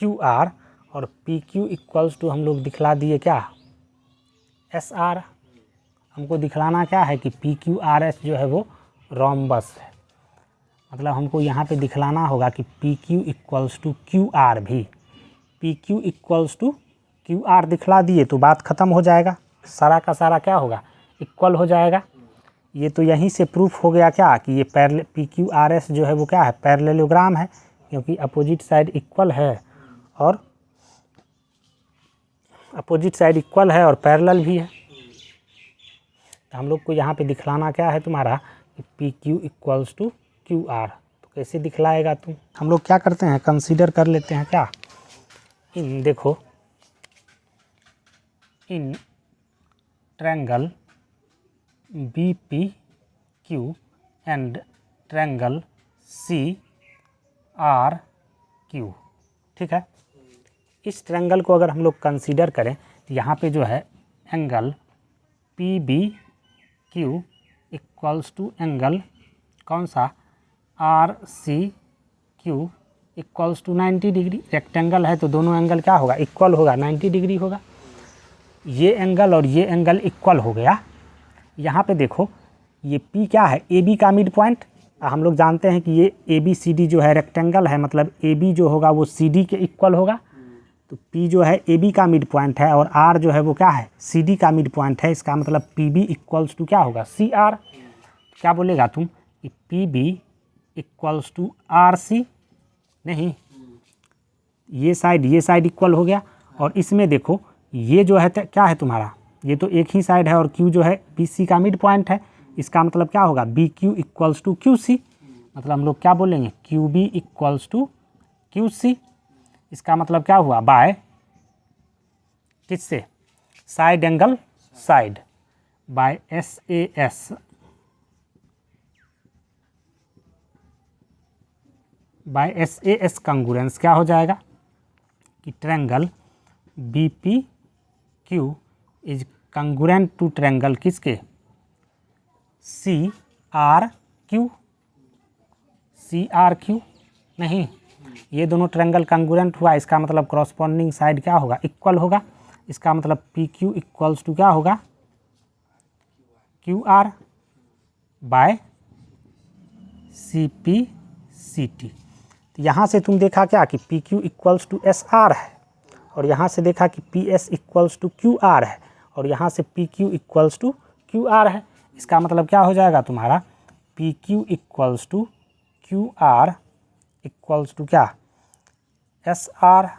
QR, और PQ इक्वल्स टू हम लोग दिखला दिए क्या, SR। हमको दिखलाना क्या है कि PQRS जो है वो रोम्बस है। मतलब हमको यहाँ पे दिखलाना होगा कि PQ इक्वल्स टू QR भी, PQ इक्वल्स टू QR दिखला दिए तो बात ख़त्म हो जाएगा, सारा का सारा क्या होगा, इक्वल हो जाएगा। ये तो यहीं से प्रूफ हो गया क्या कि ये PQRS जो है वो क्या है, पैरेललोग्राम है, क्योंकि अपोजिट साइड इक्वल है और पैरेलल भी है। तो हम लोग को यहाँ पे दिखलाना क्या है तुम्हारा कि PQ इक्वल्स टू QR। तो कैसे दिखलाएगा तुम, हम लोग क्या करते हैं, कंसीडर कर लेते हैं क्या, इन देखो in triangle BPQ and triangle CRQ, ठीक है। इस ट्रायंगल को अगर हम लोग कंसीडर करें तो यहाँ पे जो है angle PBQ equals to angle कौन सा, RCQ equals to 90 degree. Rectangle है तो दोनों एंगल क्या होगा, इक्वल होगा, 90 डिग्री होगा। ये एंगल और ये एंगल इक्वल हो गया। यहाँ पे देखो ये P क्या है, AB का मिड पॉइंट। हम लोग जानते हैं कि ये ABCD जो है रेक्टेंगल है, मतलब AB जो होगा वो CD के इक्वल होगा। तो P जो है AB का मिड पॉइंट है और R जो है वो क्या है, CD का मिड पॉइंट है। इसका मतलब PB इक्वल्स टू क्या होगा, CR। क्या बोलेगा तुम कि P B equals to R C, नहीं ये साइड इक्वल हो गया। और इसमें देखो ये जो है क्या है तुम्हारा, ये तो एक ही साइड है और Q जो है बी सी का मिड पॉइंट है। इसका मतलब क्या होगा, B Q equals to Q C, मतलब हम लोग क्या बोलेंगे, Q B equals to Q C. इसका मतलब क्या हुआ, बाय किससे, side angle side, by S A S, by S A S congruence क्या हो जाएगा कि triangle B P Q is congruent to triangle किसके, C R Q, C R Q, नहीं ये दोनों ट्रायंगल कंगुरेंट हुआ, इसका मतलब कॉरस्पॉन्डिंग साइड क्या होगा, इक्वल होगा। इसका मतलब पी क्यू इक्वल्स टू क्या होगा, Q R by C P C T. तो यहाँ से तुम देखा क्या कि P Q equals to S R है, और यहाँ से देखा कि P S equals to Q R है, और यहाँ से P Q equals to Q R है। इसका मतलब क्या हो जाएगा तुम्हारा, P Q equals to Q R equals to क्या, एस आर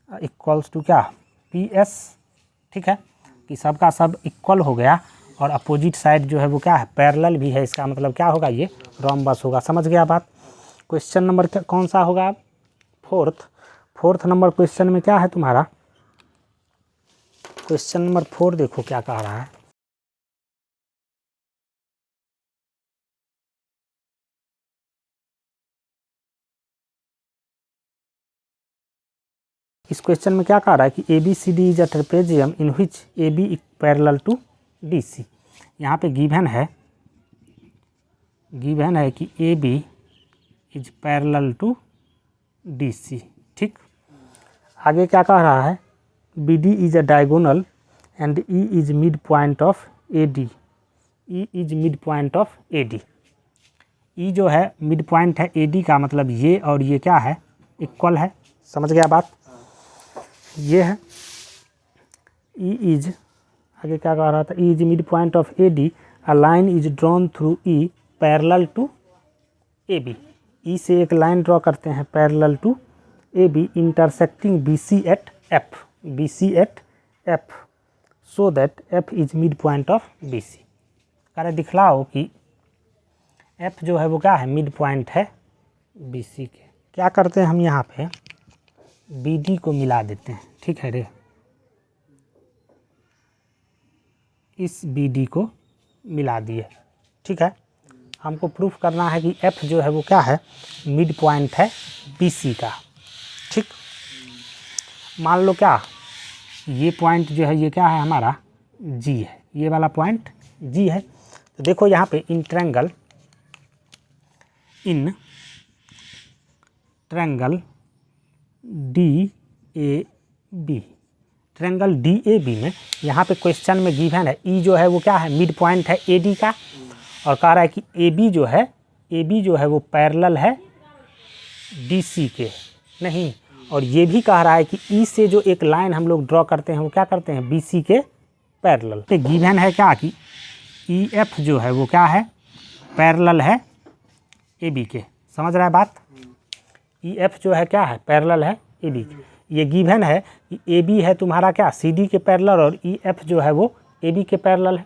इक्वल्स टू क्या, पी एस। ठीक है कि सबका सब इक्वल हो गया, और अपोजिट साइड जो है वो क्या है, पैरेलल भी है। इसका मतलब क्या होगा, ये रोम्बस होगा। समझ गया बात। क्वेश्चन नंबर कौन सा होगा, फोर्थ नंबर क्वेश्चन में क्या है तुम्हारा, क्वेश्चन नंबर 4 देखो क्या कह रहा है। इस क्वेश्चन में क्या कह रहा है कि A B C D is a trapezium in which A B parallel to D C. यहाँ पे गिवन है कि A B is parallel to D C. ठीक, आगे क्या कह रहा है, B D is a diagonal and E is mid point of A D, E is mid point of A D. E जो है मिड पॉइंट है ए डी का, मतलब ये और ये क्या है, इक्वल है। समझ गया बात, ये है ई इज, आगे क्या कह रहा था, E is mid point of A D, a line is drawn through E parallel to A B. E से एक लाइन ड्रॉ करते हैं parallel to A B, intersecting B C at F, B C at F, so that F is mid point of B C. अरे दिखलाओ कि F जो है वो क्या है, मिड पॉइंट है बी सी के। क्या करते हैं हम यहाँ पे बी डी को मिला देते हैं। ठीक है रे, इस बी डी को मिला दिए। ठीक है, हमको प्रूफ करना है कि एफ जो है वो क्या है, मिड पॉइंट है बी सी का। ठीक, मान लो क्या, ये पॉइंट जो है ये क्या है हमारा, जी है, ये वाला पॉइंट जी है। तो देखो यहाँ पे in triangle D A B, triangle D A B में यहाँ पे क्वेश्चन में गिवन है ई जो है वो क्या है, मिड पॉइंट है ए डी का, और कह रहा है कि ए बी जो है वो पैरेलल है डी सी के, नहीं, और ये भी कह रहा है कि ई से जो एक लाइन हम लोग ड्रॉ करते हैं वो क्या करते हैं, बी सी के पैरेलल। तो गिवन है क्या कि ई एफ जो है वो क्या है, पैरेलल है ए बी के। समझ रहा है बात, ई एफ जो है क्या है, पैरेलल है ए बी के। ये गिवन है कि ए बी है तुम्हारा क्या, सी डी के पैरेलल, और ई एफ जो है वो ए बी के पैरेलल है।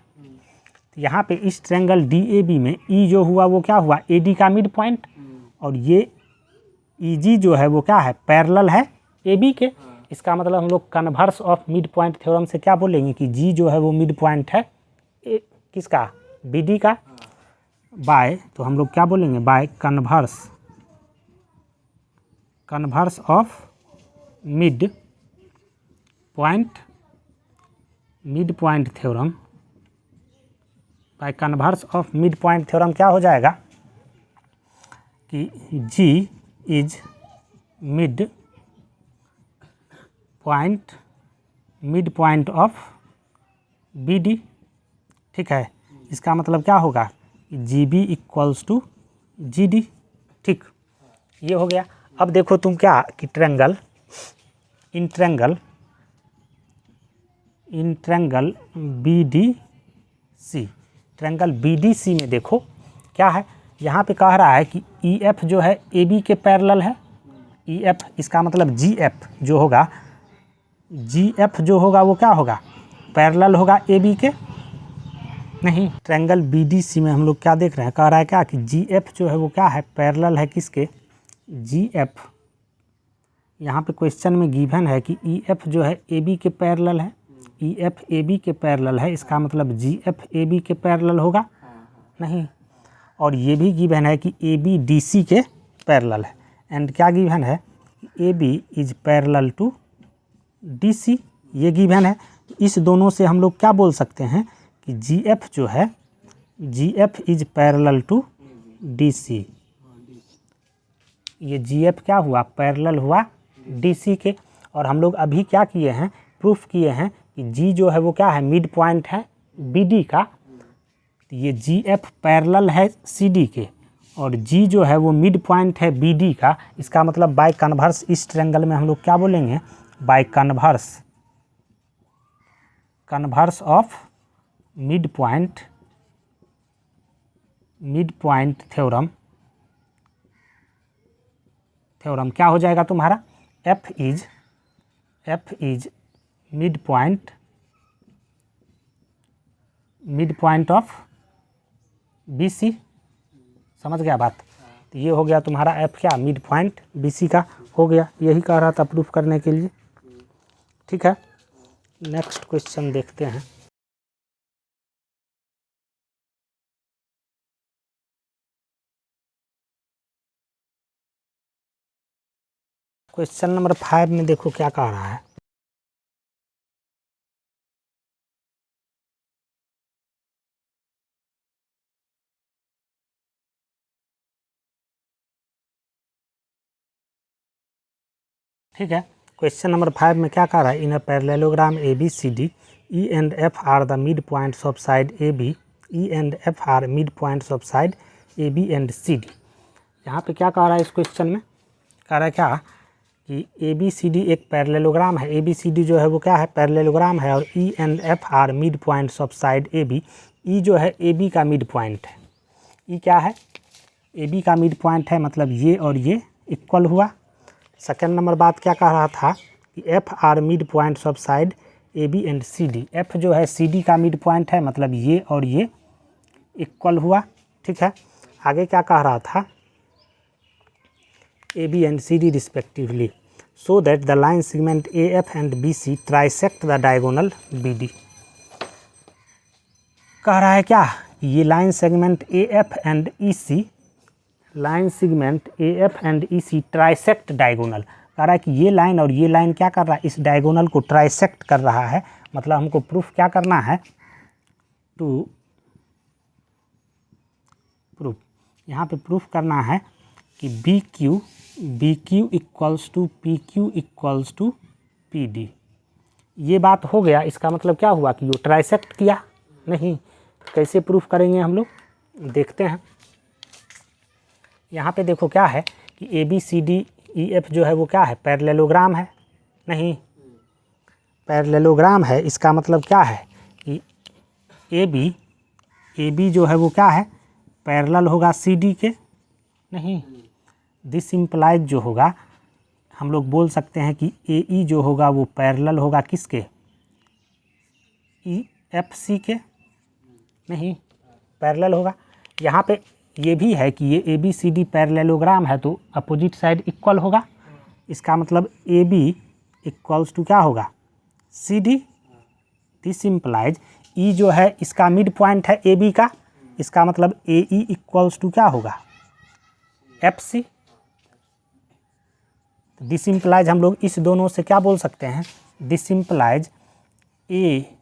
तो यहाँ पे इस ट्रायंगल डी ए बी में ई जो हुआ वो क्या हुआ, ए डी का मिड पॉइंट, और ये ई जी जो है वो क्या है, पैरेलल है ए बी के। इसका मतलब हम लोग converse of mid point theorem से क्या बोलेंगे कि जी जो है वो मिड पॉइंट है किसका, बी डी का, बाय, तो हम लोग क्या बोलेंगे, by converse of mid point theorem, by converse of mid point theorem क्या हो जाएगा कि G is mid point of B D. ठीक है, इसका मतलब क्या होगा, G B equals to G D. ठीक, ये हो गया। अब देखो तुम क्या कि triangle B D C, triangle B D C में देखो क्या है, यहाँ पे कह रहा है कि ई एफ जो है ए बी के पैरेलल है। ई एफ इसका मतलब जी एफ जो होगा, जी एफ जो होगा वो क्या होगा, पैरेलल होगा ए बी के। नहीं, ट्रायंगल बी डी सी में हम लोग क्या देख रहे हैं, कह रहा है क्या कि जी एफ जो है वो क्या है, पैरेलल है किसके, जी एफ। यहाँ पे क्वेश्चन में गिवन है कि ई एफ जो है ए बी के पैरेलल है, ई एफ ए बी के पैरेलल है, इसका मतलब जी एफ ए बी के पैरेलल होगा नहीं। और ये भी गिवन है कि ए बी डी सी के पैरेलल है। एंड क्या गिवन है, A B is parallel to D C, ये गिवन है। इस दोनों से हम लोग क्या बोल सकते हैं कि जी एफ जो है, G F is parallel to D C. ये जी एफ क्या हुआ, पैरेलल हुआ डी सी के। और हम लोग अभी क्या किए हैं, प्रूफ किए हैं कि जी जो है वो क्या है, मिड पॉइंट है बी डी का। ये जी एफ पैरेलल है सी डी के, और जी जो है वो मिड पॉइंट है बी डी का। इसका मतलब बाय कन्वर्स इस ट्रायंगल में हम लोग क्या बोलेंगे, by converse of mid point theorem क्या हो जाएगा तुम्हारा, F is mid point of B C. समझ गया बात। तो ये हो गया तुम्हारा एफ क्या, मिड पॉइंट बी सी का हो गया। यही कह रहा था प्रूफ करने के लिए। ठीक है, नेक्स्ट क्वेश्चन देखते हैं। क्वेश्चन नंबर 5 में देखो क्या कह रहा है। ठीक है, क्वेश्चन नंबर 5 में क्या कह रहा है, in a parallelogram A B C D, E and F are the mid points of side A B, E and F are mid points of side A B and C D. यहाँ पे क्या कह रहा है इस question में, कह रहा है क्या कि ए बी सी डी एक पैरेललोग्राम है। ए बी सी डी जो है वो क्या है, पैरेललोग्राम है। और E and F are mid points of side A B, E जो है ए बी का मिड पॉइंट है। ई क्या है, ए बी का मिड पॉइंट है, मतलब ये और ये इक्वल हुआ। सेकेंड नंबर बात क्या कह रहा था कि F are mid points of side A B and C D, F जो है सी डी का मिड पॉइंट है, मतलब ये और ये इक्वल हुआ। ठीक है, आगे क्या कह रहा था, A B and C D respectively, so that the line segment A F and B C trisect the diagonal B D. कह रहा है क्या, ये line segment A F and E C, line segment A F and E C trisect diagonal. कह रहा है कि ये लाइन और ये लाइन क्या कर रहा है, इस डायगोनल को ट्राइसेक्ट कर रहा है। मतलब हमको प्रूफ क्या करना है, टू प्रूफ, यहाँ पे प्रूफ करना है कि B Q equals to P Q equals to P D. ये बात हो गया। इसका मतलब क्या हुआ कि वो ट्राइसेक्ट किया नहीं। कैसे प्रूफ करेंगे हम लोग, देखते हैं। यहाँ पे देखो क्या है कि A B C D E F जो है वो क्या है, पैरेललोग्राम है नहीं, पैरेललोग्राम है। इसका मतलब क्या है कि ए बी जो है वो क्या है, पैरेलल होगा सी डी के नहीं। दिस इम्प्लाइज जो होगा, हम लोग बोल सकते हैं कि ए ई जो होगा वो पैरेलल होगा किसके, ई एफ सी के नहीं, पैरेलल होगा। यहाँ पे ये भी है कि ये A B C D parallelogram है, तो अपोजिट साइड इक्वल होगा। इसका मतलब ए बी इक्वल्स टू क्या होगा, सी डी। दिस इम्प्लाइज ई जो है इसका मिड पॉइंट है ए बी का, इसका मतलब ए ई इक्वल्स टू क्या होगा, एफ सी। दिस इम्प्लाइज हम लोग इस दोनों से क्या बोल सकते हैं, this implies A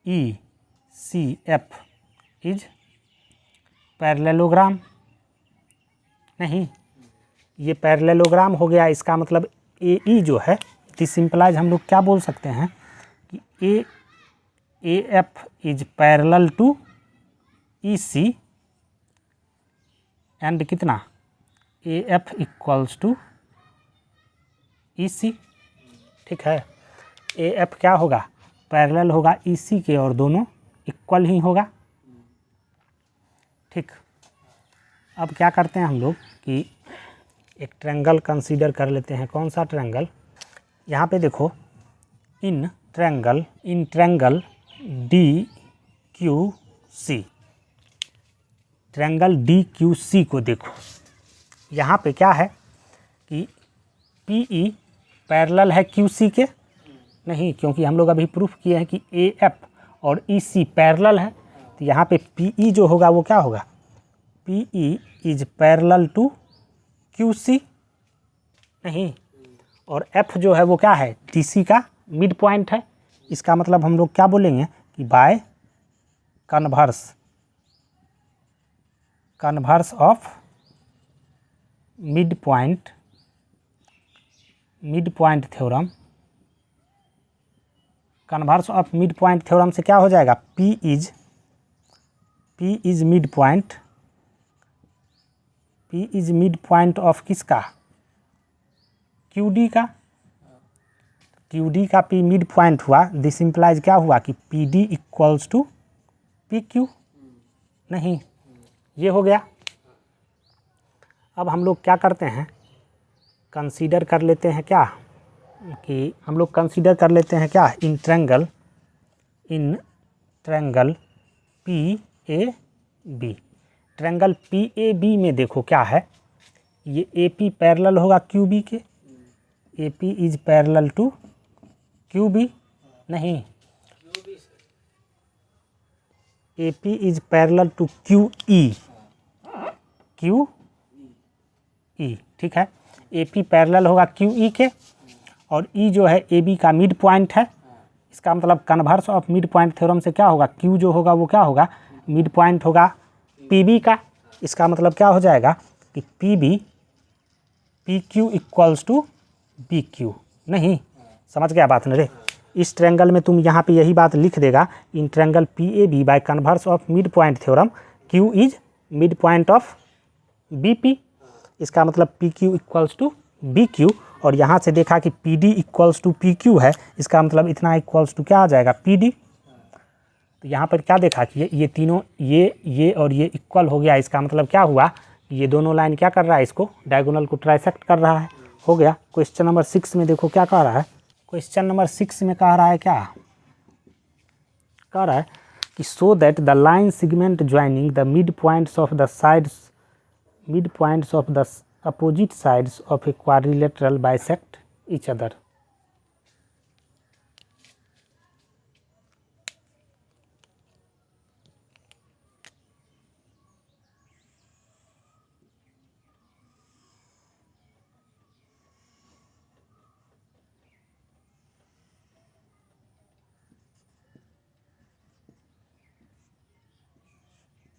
E C F is parallelogram नहीं, ये पैरेललोग्राम हो गया। इसका मतलब ए ई जो है, दिस इम्प्लाइज हम लोग क्या बोल सकते हैं कि A F is parallel to E C and कितना, A F equals to E C. ठीक है, ए एफ क्या होगा, पैरेलल होगा ई सी के, और दोनों इक्वल ही होगा। ठीक, अब क्या करते हैं हम लोग कि एक ट्रायंगल कंसीडर कर लेते हैं। कौन सा ट्रायंगल? यहाँ पे देखो, in triangle D Q C, triangle D Q C को देखो। यहाँ पे क्या है कि पी ई पैरेलल है क्यू सी के? नहीं, क्योंकि हम लोग अभी प्रूफ किए हैं कि ए एफ और ई सी पैरेलल है। तो यहाँ पे पी ई जो होगा वो क्या होगा? P E is parallel to Q C. नहीं, और एफ जो है वो क्या है? टी सी का मिड पॉइंट है। इसका मतलब हम लोग क्या बोलेंगे कि bye converse of mid point theorem, converse of mid point theorem से क्या हो जाएगा? P is mid point of किसका? QD का। QD का P मिड पॉइंट हुआ, दिस इम्प्लाइज क्या हुआ कि PD इक्वल्स टू PQ। नहीं, ये हो गया। अब हम लोग क्या करते हैं, कंसीडर कर लेते हैं क्या कि हम लोग कंसीडर कर लेते हैं क्या, in triangle PAB। Triangle PAB में देखो क्या है, ये AP पैरेलल होगा QB के। AP is parallel to QB। नहीं, AP is parallel to QE। ठीक है, AP पैरेलल होगा QE के, और E जो है AB का मिड पॉइंट है। इसका मतलब converse of mid point theorem से क्या होगा? Q जो होगा वो क्या होगा? मिड पॉइंट होगा PB का। इसका मतलब क्या हो जाएगा कि PQ इक्वल्स टू BQ। नहीं, समझ गया बात न रे? इस ट्रायंगल में तुम यहाँ पे यही बात लिख देगा, इन triangle PAB bye converse of mid point theorem Q is mid point of BP। इसका मतलब PQ इक्वल्स टू BQ, और यहाँ से देखा कि PD इक्वल्स टू PQ है। इसका मतलब इतना इक्वल्स टू क्या आ जाएगा? PD। तो यहाँ पर क्या देखा कि ये तीनों, ये और ये इक्वल हो गया। इसका मतलब क्या हुआ? ये दोनों लाइन क्या कर रहा है? इसको डायगोनल को ट्राइसेक्ट कर रहा है। हो गया। क्वेश्चन नंबर 6 में देखो क्या कह रहा है। क्वेश्चन नंबर 6 में कह रहा है क्या? कह रहा है कि सो that the line segment joining the mid points of the opposite sides of a quadrilateral bisect each other।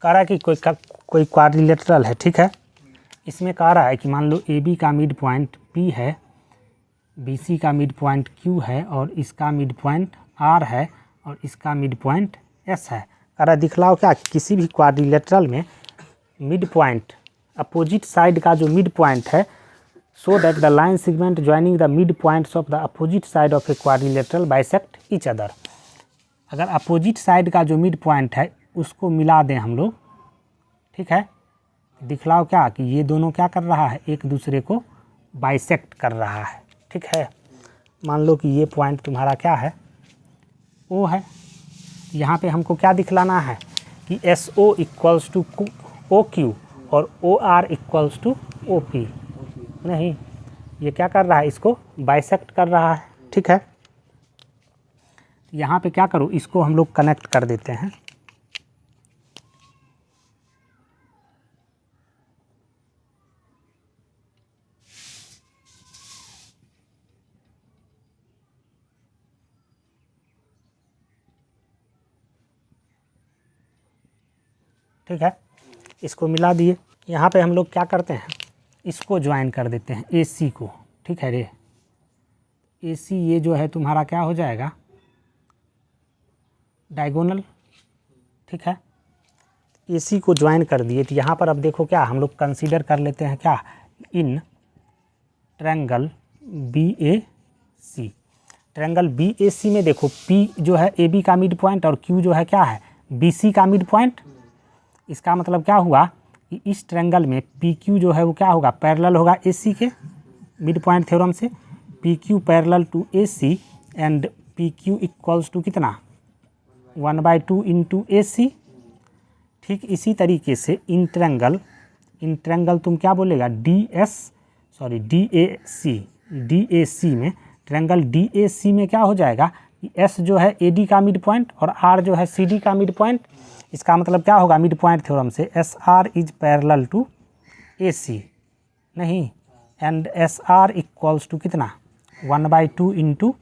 कह रहा है कि कोई क्वाड्रिलेटरल है, ठीक है। इसमें कह रहा है कि मान लो AB का मिड पॉइंट P है, BC का मिड पॉइंट Q है, और इसका मिड पॉइंट R है, और इसका मिड पॉइंट S है। कह रहा है दिखलाओ क्या, किसी भी क्वाड्रिलेटरल में मिड पॉइंट, अपोजिट साइड का जो मिड पॉइंट है, सो that the line segment joining the mid points of the opposite side of a quadrilateral bisect each other. अगर अपोजिट साइड का जो मिड पॉइंट है उसको मिला दें हम लोग, ठीक है। दिखलाओ क्या कि ये दोनों क्या कर रहा है, एक दूसरे को बाइसेक्ट कर रहा है, ठीक है। मान लो कि ये पॉइंट तुम्हारा क्या है, O है। यहाँ पे हमको क्या दिखलाना है कि SO इक्वल्स टू OQ और OR इक्वल्स टू OP। नहीं, ये क्या कर रहा है, इसको बाइसेक्ट कर रहा है, ठीक है। यहाँ पे क्या करो, इसको हम लोग कनेक्ट कर देते हैं। ठीक है, इसको मिला दिए। यहाँ पे हम लोग क्या करते हैं, इसको ज्वाइन कर देते हैं AC को, ठीक है रे। AC ये जो है तुम्हारा क्या हो जाएगा, डायगोनल, ठीक है। AC को ज्वाइन कर दिए। तो यहाँ पर अब देखो क्या हम लोग कंसीडर कर लेते हैं क्या, in triangle BAC। Triangle BAC में देखो P जो है AB का मिड पॉइंट और Q जो है क्या है, BC का मिड पॉइंट। इसका मतलब क्या हुआ कि कि इस ट्रायंगल में पी क्यू जो है वो क्या होगा, पैरेलल होगा ए सी के, मिड पॉइंट थ्योरम से P Q parallel to A C and P Q equals to कितना 1/2 इंटू ए सी। ठीक इसी तरीके से इन ट्रायंगल तुम क्या बोलेगा डी ए सी में, ट्रायंगल डी ए सी में क्या हो जाएगा कि एस जो है ए डी का मिड पॉइंट और आर जो है सी डी का मिड पॉइंट। इसका मतलब क्या होगा मिड पॉइंट थ्योरम से S R is parallel to A C, नहीं, and S R equals to कितना 1/2 इंटू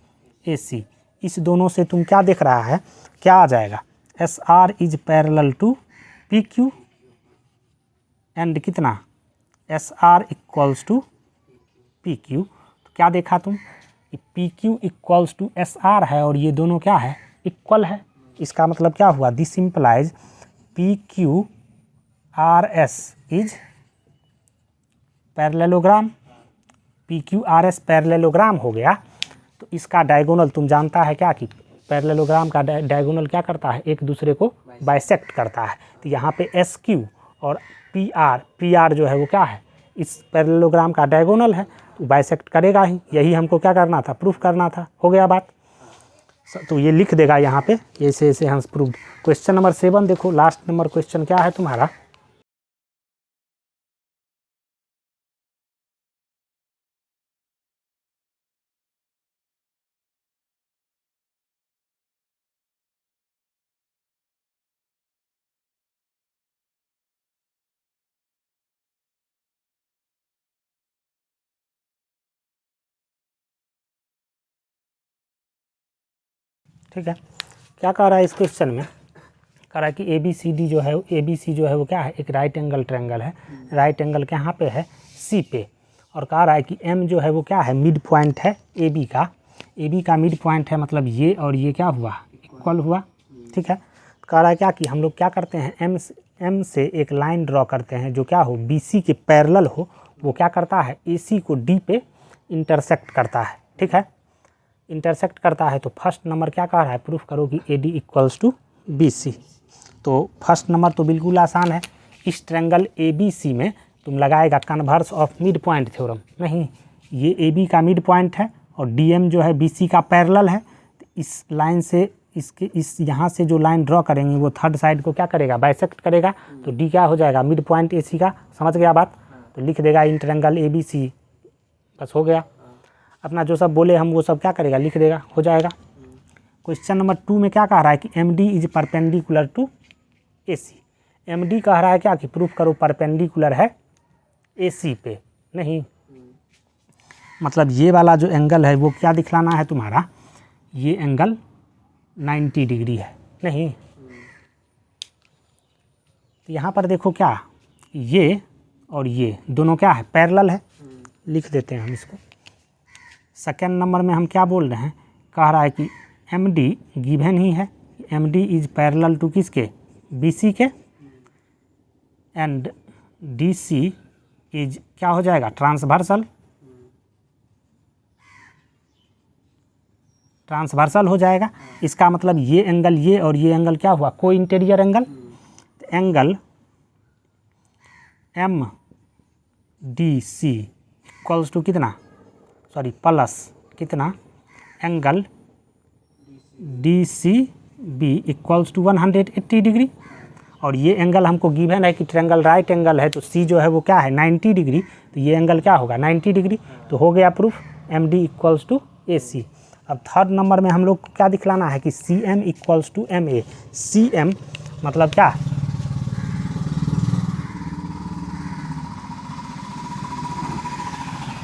ए सी। इस दोनों से तुम क्या देख रहा है, क्या आ जाएगा, S R is parallel to P Q and कितना S R equals to P Q. तो क्या देखा तुम, P Q equals to S R है और ये दोनों क्या है, इक्वल है। इसका मतलब क्या हुआ, this सिंपलाइज P Q R S is parallelogram, P Q R S parallelogram हो गया। तो इसका डायगोनल तुम जानता है क्या कि पैरेललोग्राम का डायगोनल क्या करता है, एक दूसरे को बाइसेक्ट करता है। तो यहाँ पे एस क्यू और पी आर जो है वो क्या है, इस पैरेललोग्राम का डायगोनल है, तो बाइसेक्ट करेगा ही। यही हमको क्या करना था, प्रूफ करना था। हो गया बात। तो ये लिख देगा यहाँ पे, ऐसे ऐसे हम प्रूफ। क्वेश्चन नंबर 7 देखो, लास्ट नंबर क्वेश्चन क्या है तुम्हारा, ठीक है। क्या कह रहा है इस क्वेश्चन में, कह रहा है कि ए बी सी डी जो है, ए बी सी जो है वो क्या है, एक राइट एंगल ट्रायंगल है। राइट एंगल कहाँ पे है, सी पे। और कह रहा है कि एम जो है वो क्या है, मिड पॉइंट है ए बी का। ए बी का मिड पॉइंट है, मतलब ये और ये क्या हुआ, इक्वल हुआ। ठीक है। कह रहा है क्या कि हम लोग क्या करते हैं, एम से एक लाइन ड्रॉ करते हैं जो क्या हो, बी सी के पैरेलल हो। वो क्या करता है, ए सी को डी पे इंटरसेक्ट करता है। ठीक है, इंटरसेक्ट करता है। तो फर्स्ट नंबर क्या कह रहा है, प्रूफ करो कि A D equals to B C. तो फर्स्ट नंबर तो बिल्कुल आसान है। इस ट्रायंगल ए बी सी में तुम लगाएगा converse of mid point theorem. नहीं, ये ए बी का मिड पॉइंट है और डी एम जो है बी सी का पैरेलल है। तो इस लाइन से इस यहाँ से जो लाइन ड्रॉ करेंगे वो थर्ड साइड को क्या करेगा, बाइसेक्ट करेगा। तो डी क्या हो जाएगा, मिड पॉइंट ए सी का। समझ गया बात। तो लिख देगा इन ट्रायंगल ए बी सी, बस हो गया। अपना जो सब बोले हम वो सब क्या करेगा, लिख देगा, हो जाएगा। क्वेश्चन नंबर 2 में क्या कह रहा है कि M D is perpendicular to A C. M D कह रहा है क्या कि प्रूफ करो परपेंडिकुलर है ए सी पे। नहीं, मतलब ये वाला जो एंगल है वो क्या दिखलाना है तुम्हारा, ये एंगल 90 डिग्री है। नहीं, तो यहाँ पर देखो क्या, ये और ये दोनों क्या है, पैरेलल है। लिख देते हैं हम इसको। सेकेंड नंबर में हम क्या बोल रहे हैं, कह रहा है कि एम डी गिवन ही है, M D is parallel to किसके, बी सी के, एंड डी सी इज क्या हो जाएगा, ट्रांसवर्सल हो जाएगा। इसका मतलब ये एंगल, ये और ये एंगल क्या हुआ, को interior angle. Angle M D C equals to कितना, सॉरी प्लस कितना, angle D C B equals to 180 degree. और ये एंगल हमको गिवन है कि ट्रायंगल राइट एंगल है, तो सी जो है वो क्या है 90 डिग्री। तो ये एंगल क्या होगा, 90 डिग्री। तो हो गया proof, M D equals to A C. अब थर्ड नंबर में हम लोग को क्या दिखलाना है कि C M equals to M A. C M मतलब क्या,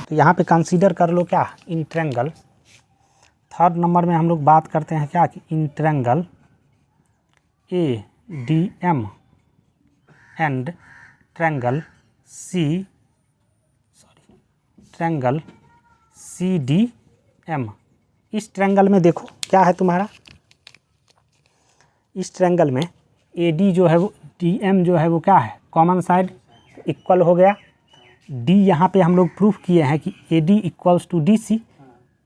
तो यहाँ पे कंसीडर कर लो क्या, इन ट्रायंगल। थर्ड नंबर में हम लोग बात करते हैं क्या कि in triangle A D M and triangle C D M. इस ट्रायंगल में देखो क्या है तुम्हारा, इस ट्रायंगल में ए डी जो है वो, डी एम जो है वो क्या है, कॉमन साइड, इक्वल हो गया। डी यहाँ पे हम लोग प्रूफ किए हैं कि A D equals to D C.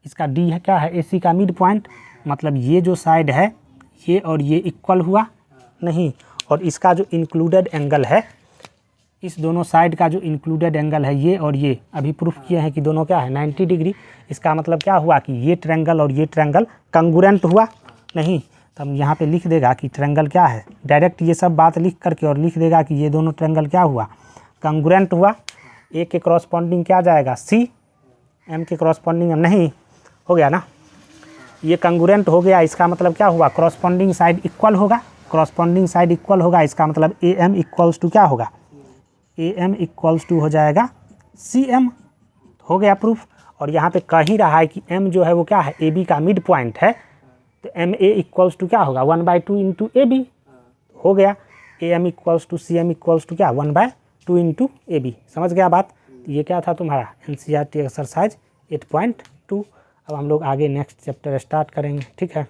इसका डी है क्या है, ए सी का मिड पॉइंट। मतलब ये जो साइड है ये और ये इक्वल हुआ। नहीं, और इसका जो इंक्लूडेड एंगल है इस दोनों साइड का जो इंक्लूडेड एंगल है ये और ये अभी प्रूफ किए हैं कि दोनों क्या है 90 डिग्री। इसका मतलब क्या हुआ कि ये ट्रायंगल और ये ट्रायंगल कंग्रुएंट हुआ नहीं। तो हम यहाँ पे लिख देगा कि ट्रायंगल क्या है, डायरेक्ट ये सब बात लिख करके और लिख देगा कि ये दोनों ट्रायंगल क्या हुआ, कंग्रुएंट हुआ। ए के करस्पॉन्डिंग क्या जाएगा सी, एम के करस्पॉन्डिंग एम, नहीं हो गया ना, ये कंग्रुएंट हो गया। इसका मतलब क्या हुआ, करस्पॉन्डिंग साइड इक्वल होगा, करस्पॉन्डिंग साइड इक्वल होगा। इसका मतलब ए एम इक्वल्स टू क्या होगा, ए एम इक्वल्स टू हो जाएगा सी एम, हो गया प्रूफ। और यहाँ पे कह ही रहा है कि एम जो है वो क्या है, ए बी का मिड पॉइंट है, तो एम ए इक्वल्स टू क्या होगा 1/2 इंटू ए बी, हो गया। A M equals to C M equals to क्या 1/2 इंटू ए बी। समझ गया बात। तो ये क्या था तुम्हारा NCERT एक्सरसाइज 8.2। अब हम लोग आगे नेक्स्ट चैप्टर स्टार्ट करेंगे, ठीक है।